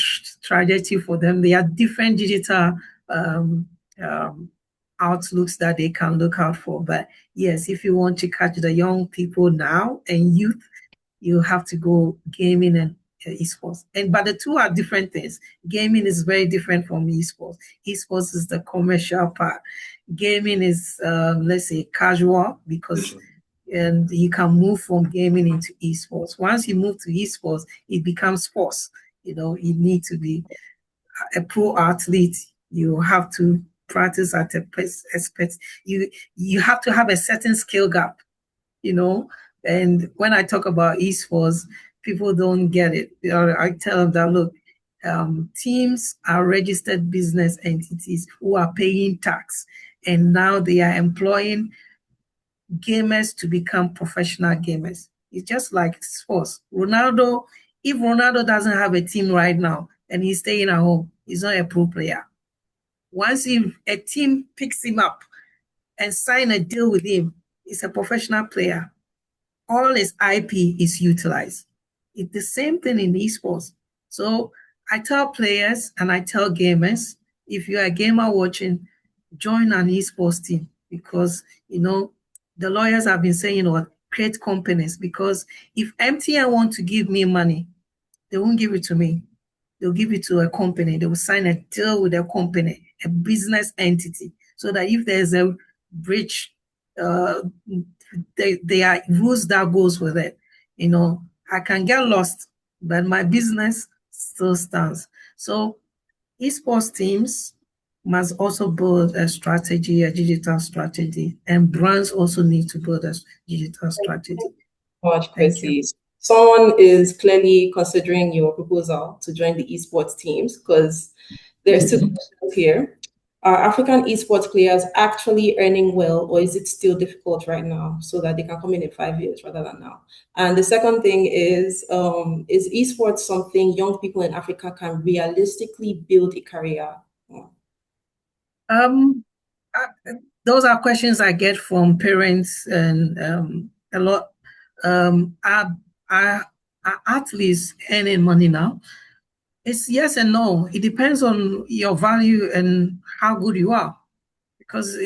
trajectory for them. They are different digital outlooks that they can look out for. But yes, if you want to catch the young people now and youth, you have to go gaming and esports. But the two are different things. Gaming is very different from esports. Esports is the commercial part. Gaming is, let's say, casual, because and you can move from gaming into esports. Once you move to esports, it becomes sports. You need to be a pro athlete. You have to practice at a expert. You have to have a certain skill gap. And when I talk about esports, people don't get it. I tell them that, look, teams are registered business entities who are paying tax, and now they are employing gamers to become professional gamers. It's just like sports. If Ronaldo doesn't have a team right now and he's staying at home, he's not a pro player. Once a team picks him up and sign a deal with him, he's a professional player. All his IP is utilized. It's the same thing in esports. So I tell players and I tell gamers, if you're a gamer watching, join an esports team, because, the lawyers have been saying, create companies, because if MTN want to give me money, they won't give it to me. They'll give it to a company. They will sign a deal with a company, a business entity, so that if there's a breach, there are rules that goes with it. I can get lost, but my business still stands. So esports teams must also build a strategy, a digital strategy, and brands also need to build a digital strategy. Much, Chrissy. Someone is clearly considering your proposal to join the esports teams, because there's two questions here. Are African esports players actually earning well, or is it still difficult right now so that they can come in 5 years rather than now? And the second thing is esports something young people in Africa can realistically build a career on? Those are questions I get from parents, and a lot. Are athletes earning money now? It's yes and no. It depends on your value and how good you are, because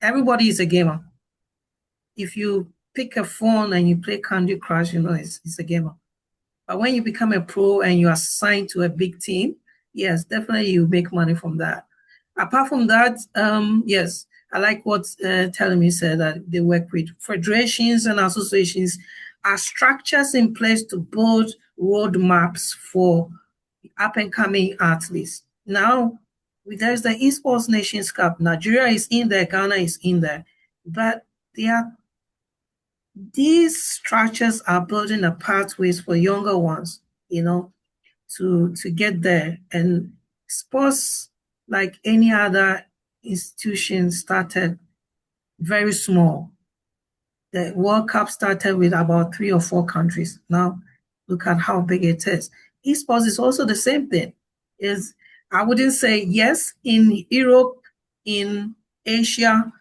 everybody is a gamer. If you pick a phone and you play Candy Crush, it's a gamer. But when you become a pro and you are assigned to a big team, yes, definitely you make money from that. Apart from that, yes, I like what Telemi said, that they work with federations and associations are structures in place to build roadmaps for up-and-coming athletes. Now, there's the Esports Nations Cup. Nigeria is in there, Ghana is in there, but these structures are building the pathways for younger ones, to get there. And sports, like any other institution, started very small. The World Cup started with about 3 or 4 countries. Now, look at how big it is. Esports is also the same thing. I wouldn't say yes, in Europe, in Asia,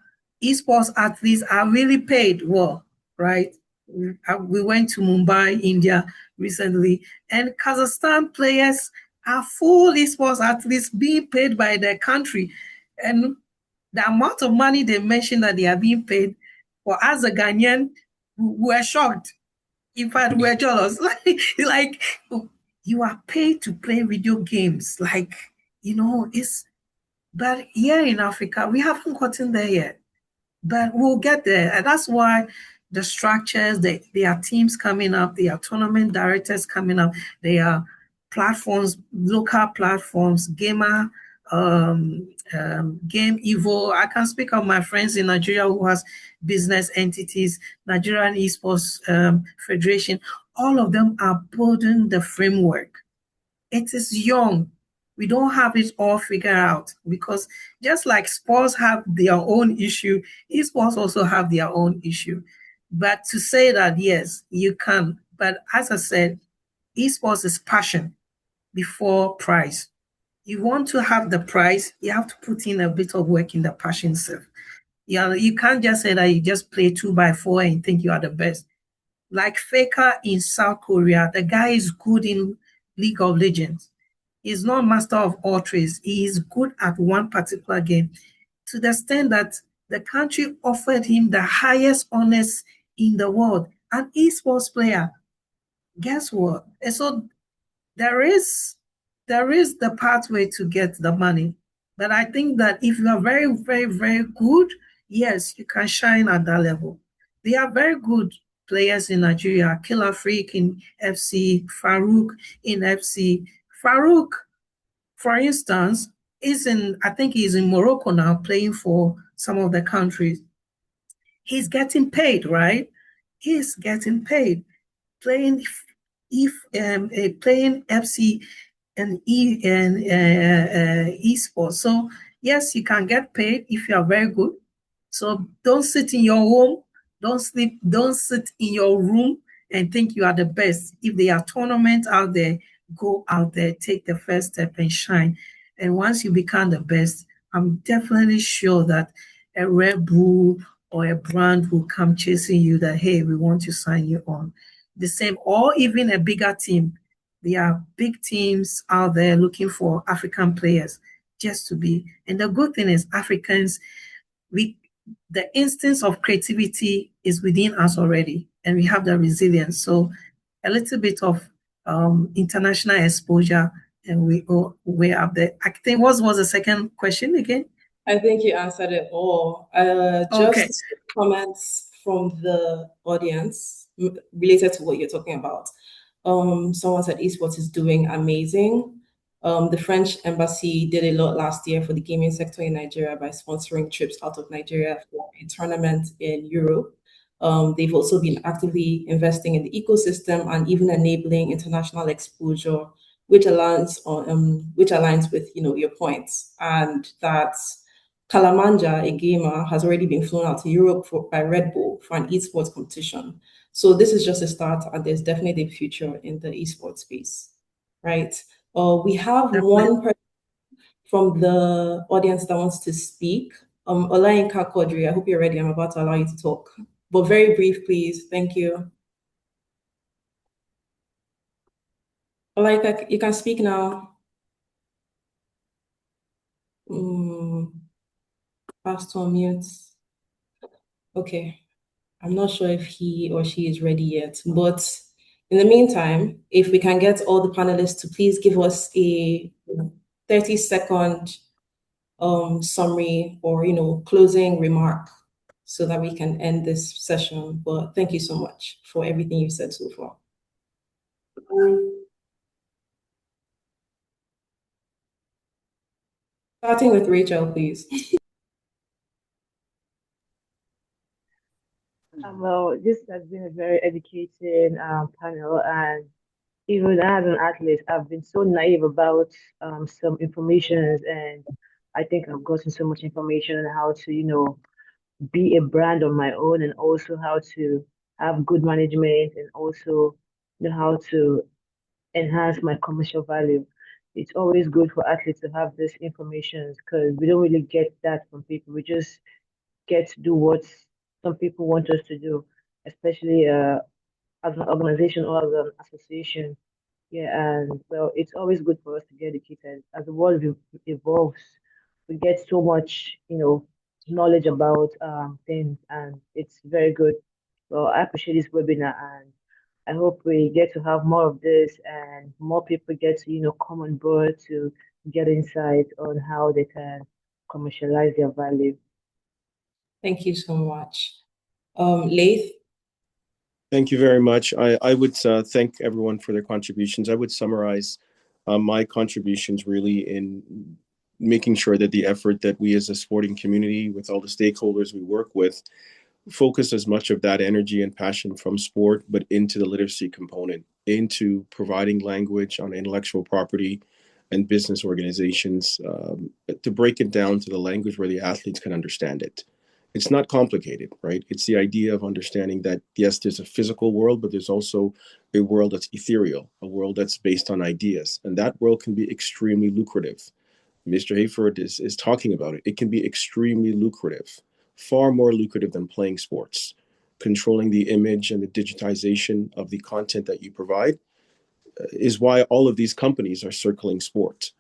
esports athletes are really paid well, right? We went to Mumbai, India recently, and Kazakhstan players are full esports athletes being paid by their country. And the amount of money they mentioned that they are being paid, for us, a Ghanaian, we're shocked. In fact, we're jealous. like, you are paid to play video games. But here in Africa, we haven't gotten there yet. But we'll get there. And that's why the structures, there are teams coming up, there are tournament directors coming up, there are platforms, local platforms, Gamer, Game Evo. I can speak of my friends in Nigeria who has business entities, Nigerian Esports Federation. All of them are building the framework. It is young. We don't have it all figured out, because just like sports have their own issue, esports also have their own issue. But to say that, yes, you can. But as I said, esports is passion before prize. You want to have the prize, you have to put in a bit of work in the passion self. You can't just say that you just play 2x4 and think you are the best. Like Faker in South Korea, the guy is good in League of Legends. He's not master of all trades. He is good at one particular game, to the extent that the country offered him the highest honors in the world, an esports player. Guess what? And so there is the pathway to get the money. But I think that if you are very, very, very good, yes, you can shine at that level. They are very good players in Nigeria. Killer Freak in FC, Farouk in FC. Farouk, for instance, I think he's in Morocco now playing for some of the countries. He's getting paid, right? He's getting paid playing playing FC and esports. So yes, you can get paid if you are very good. So don't sit in your home, don't sit in your room and think you are the best. If there are tournaments out there, go out there, take the first step and shine. And once you become the best, I'm definitely sure that a Red Bull or a brand will come chasing you that, hey, we want to sign you on. The same, or even a bigger team. There are big teams out there looking for African players just to be. And the good thing is Africans, the instance of creativity is within us already, and we have the resilience. So a little bit of international exposure, and we're up there. I think what was the second question again? I think you answered it all. Okay. Just comments from the audience related to what you're talking about. Someone said esports is doing amazing. The French embassy did a lot last year for the gaming sector in Nigeria by sponsoring trips out of Nigeria for a tournament in Europe. They've also been actively investing in the ecosystem and even enabling international exposure, which aligns with your points, and that Kalamanja, a gamer, has already been flown out to Europe by Red Bull for an esports competition. So this is just a start, and there's definitely a future in the esports space, right? We have one person from the audience that wants to speak. Olayinka Kodri, I hope you're ready. I'm about to allow you to talk, but very brief, please. Thank you. Olayinka, you can speak now. Pass to mute. Okay. I'm not sure if he or she is ready yet, but in the meantime, if we can get all the panelists to please give us a 30-second summary or closing remark so that we can end this session. But thank you so much for everything you've said so far. Starting with Rachel, please. Well, this has been a very educating panel, and even as an athlete, I've been so naive about some informations, and I think I've gotten so much information on how to, be a brand on my own, and also how to have good management, and also know how to enhance my commercial value. It's always good for athletes to have this information because we don't really get that from people. We just get to do what some people want us to do, especially as an organization or as an association. Yeah, and well, it's always good for us to get educated. As the world evolves, we get so much, knowledge about things, and it's very good. Well, I appreciate this webinar, and I hope we get to have more of this, and more people get to, come on board to get insight on how they can commercialize their value. Thank you so much. Laith? Thank you very much. I would thank everyone for their contributions. I would summarize my contributions really in making sure that the effort that we as a sporting community, with all the stakeholders we work with, focus as much of that energy and passion from sport, but into the literacy component, into providing language on intellectual property and business organizations, to break it down to the language where the athletes can understand it. It's not complicated, right? It's the idea of understanding that, yes, there's a physical world, but there's also a world that's ethereal, a world that's based on ideas. And that world can be extremely lucrative. Mr. Hayford is talking about it. It can be extremely lucrative, far more lucrative than playing sports. Controlling the image and the digitization of the content that you provide is why all of these companies are circling sport,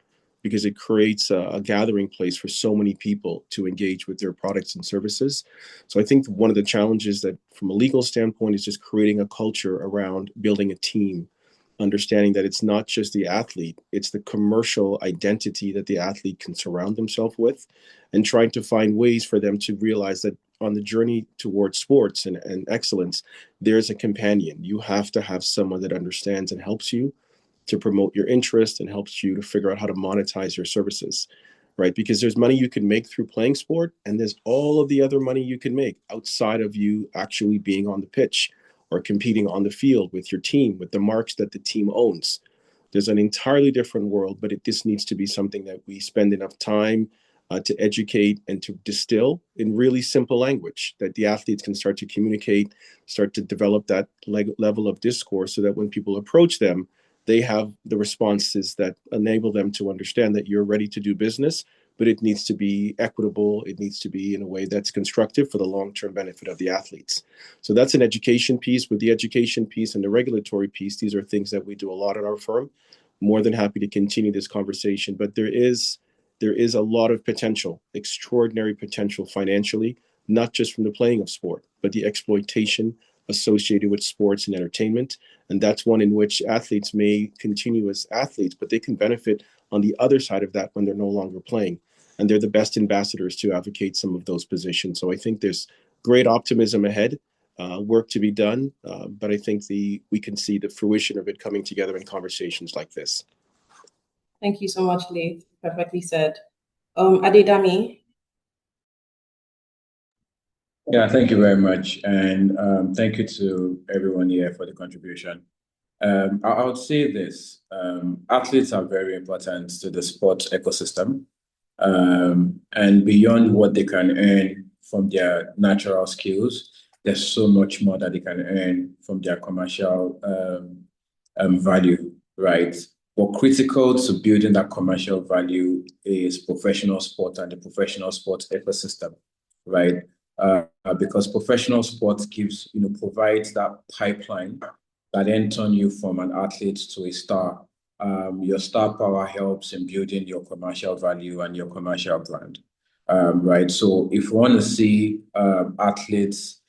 because it creates a gathering place for so many people to engage with their products and services. So I think one of the challenges that from a legal standpoint is just creating a culture around building a team, understanding that it's not just the athlete, it's the commercial identity that the athlete can surround themselves with, and trying to find ways for them to realize that on the journey towards sports and excellence, there's a companion. You have to have someone that understands and helps you to promote your interest and helps you to figure out how to monetize your services, right? Because there's money you can make through playing sport, and there's all of the other money you can make outside of you actually being on the pitch or competing on the field with your team, with the marks that the team owns. There's an entirely different world, but this needs to be something that we spend enough time to educate and to distill in really simple language that the athletes can start to communicate, start to develop that level of discourse so that when people approach them, they have the responses that enable them to understand that you're ready to do business, but it needs to be equitable. It needs to be in a way that's constructive for the long-term benefit of the athletes. So that's an education piece. With the education piece and the regulatory piece, these are things that we do a lot at our firm. More than happy to continue this conversation, but there is a lot of potential, extraordinary potential financially, not just from the playing of sport, but the exploitation associated with sports and entertainment. And that's one in which athletes may continue as athletes, but they can benefit on the other side of that when they're no longer playing. And they're the best ambassadors to advocate some of those positions. So I think there's great optimism ahead, work to be done. But I think we can see the fruition of it coming together in conversations like this. Thank you so much, Laith. Perfectly said. Adedami? Yeah, thank you very much. And thank you to everyone here for the contribution. I would say this, athletes are very important to the sports ecosystem. And beyond what they can earn from their natural skills, there's so much more that they can earn from their commercial value, right? But critical to building that commercial value is professional sport and the professional sports ecosystem, right? Because professional sports provides that pipeline that then turn you from an athlete to a star. Your star power helps in building your commercial value and your commercial brand. right? So if we want to see athletes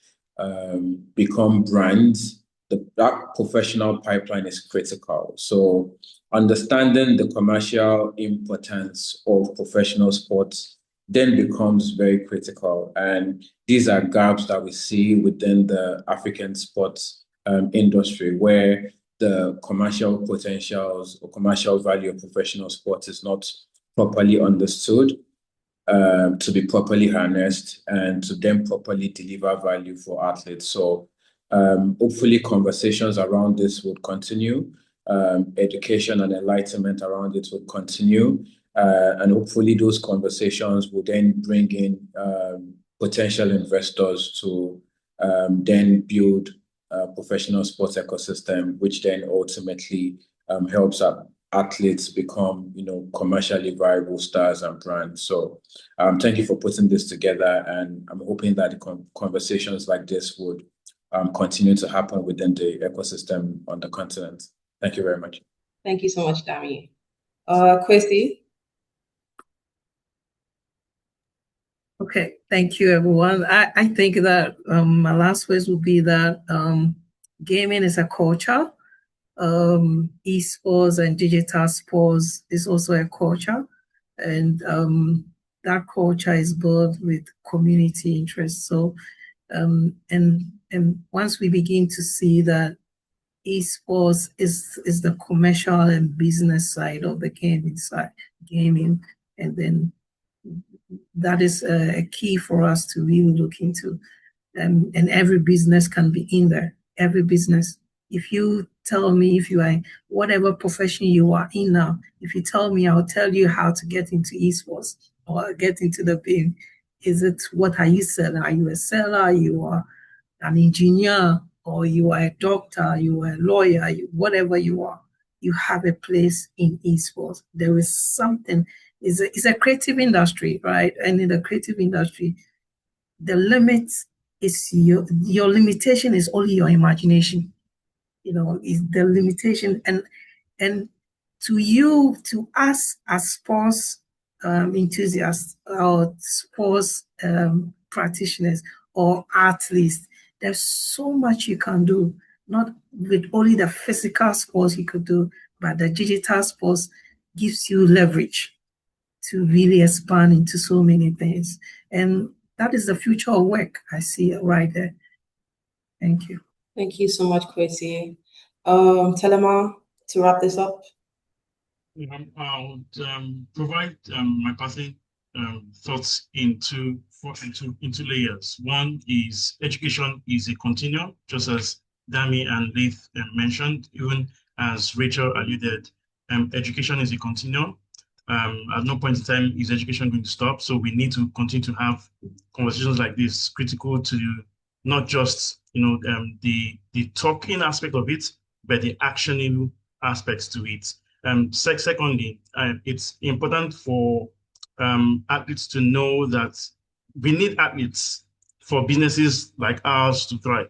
become brands, that professional pipeline is critical. So understanding the commercial importance of professional sports then becomes very critical. And these are gaps that we see within the African sports industry, where the commercial potentials or commercial value of professional sports is not properly understood, to be properly harnessed, and to then properly deliver value for athletes. So hopefully conversations around this would continue. Education and enlightenment around it would continue. And hopefully those conversations would then bring in potential investors to then build a professional sports ecosystem, which then ultimately helps athletes become, commercially viable stars and brands. So thank you for putting this together, and I'm hoping that conversations like this would continue to happen within the ecosystem on the continent. Thank you very much. Thank you so much, Dami. Kwesi? Okay, thank you, everyone. I think that my last words would be that gaming is a culture. Esports and digital sports is also a culture. And that culture is built with community interest. So, and once we begin to see that esports is the commercial and business side of the gaming, and then that is a key for us to really look into. And every business can be in there. Every business. If you tell me, if you are whatever profession you are in now, if you tell me, I'll tell you how to get into esports or get into the game. Is it, what are you selling? Are you a seller? You are an engineer, or you are a doctor, you are a lawyer, whatever you are, you have a place in esports. There is something, it's a creative industry, right? And in the creative industry, the limit is your limitation is only your imagination. Is the limitation, and to us as sports enthusiasts or sports practitioners or athletes, there's so much you can do, not with only the physical sports you could do, but the digital sports gives you leverage to really expand into so many things. And that is the future of work. I see it right there. Thank you. Thank you so much, Kwesi. Telema, to wrap this up. I would provide my passing thoughts into layers. One is education is a continuum, just as Dami and Leith mentioned, even as Rachel alluded. Education is a continuum. At no point in time is education going to stop. So we need to continue to have conversations like this, critical to not just the talking aspect of it, but the actioning aspects to it. Secondly, it's important for athletes to know that we need athletes for businesses like ours to thrive.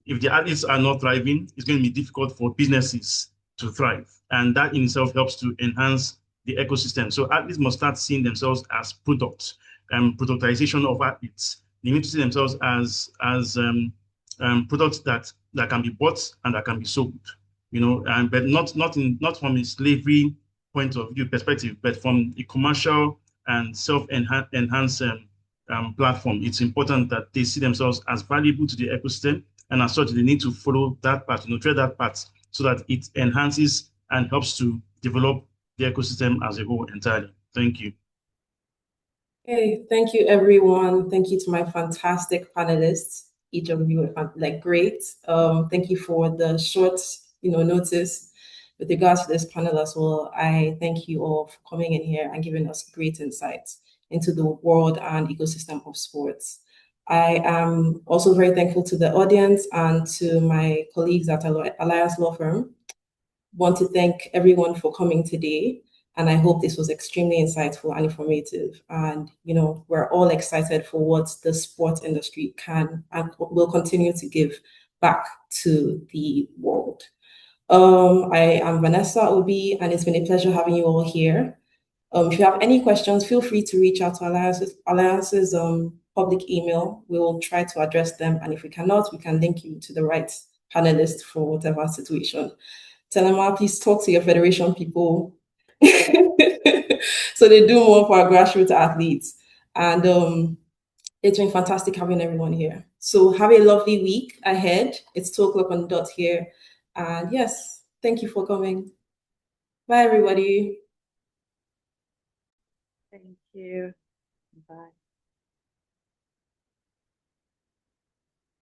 If the athletes are not thriving, it's going to be difficult for businesses to thrive. And that in itself helps to enhance the ecosystem. So athletes must start seeing themselves as products, productization of athletes. They need to see themselves as products that can be bought and that can be sold. But not from a slavery point of view perspective, but from a commercial and self-enhanced platform. It's important that they see themselves as valuable to the ecosystem, and as such, they need to follow that path, tread that path, so that it enhances and helps to develop the ecosystem as a whole entirely. Thank you. Hey, thank you, everyone. Thank you to my fantastic panelists. Each of you are great. Thank you for the short notice with regards to this panel as well. I thank you all for coming in here and giving us great insights into the world and ecosystem of sports. I am also very thankful to the audience and to my colleagues at Alliance Law Firm. Want to thank everyone for coming today, and I hope this was extremely insightful and informative. And we're all excited for what the sports industry can and will continue to give back to the world. I am Vanessa Obi, and it's been a pleasure having you all here. If you have any questions, feel free to reach out to Alliance's public email. We will try to address them. And if we cannot, we can link you to the right panelist for whatever situation. Telema, please talk to your federation people so they do more for our grassroots athletes. And it's been fantastic having everyone here. So have a lovely week ahead. It's 2 o'clock on the dot here. And yes, thank you for coming. Bye, everybody. Thank you. Bye.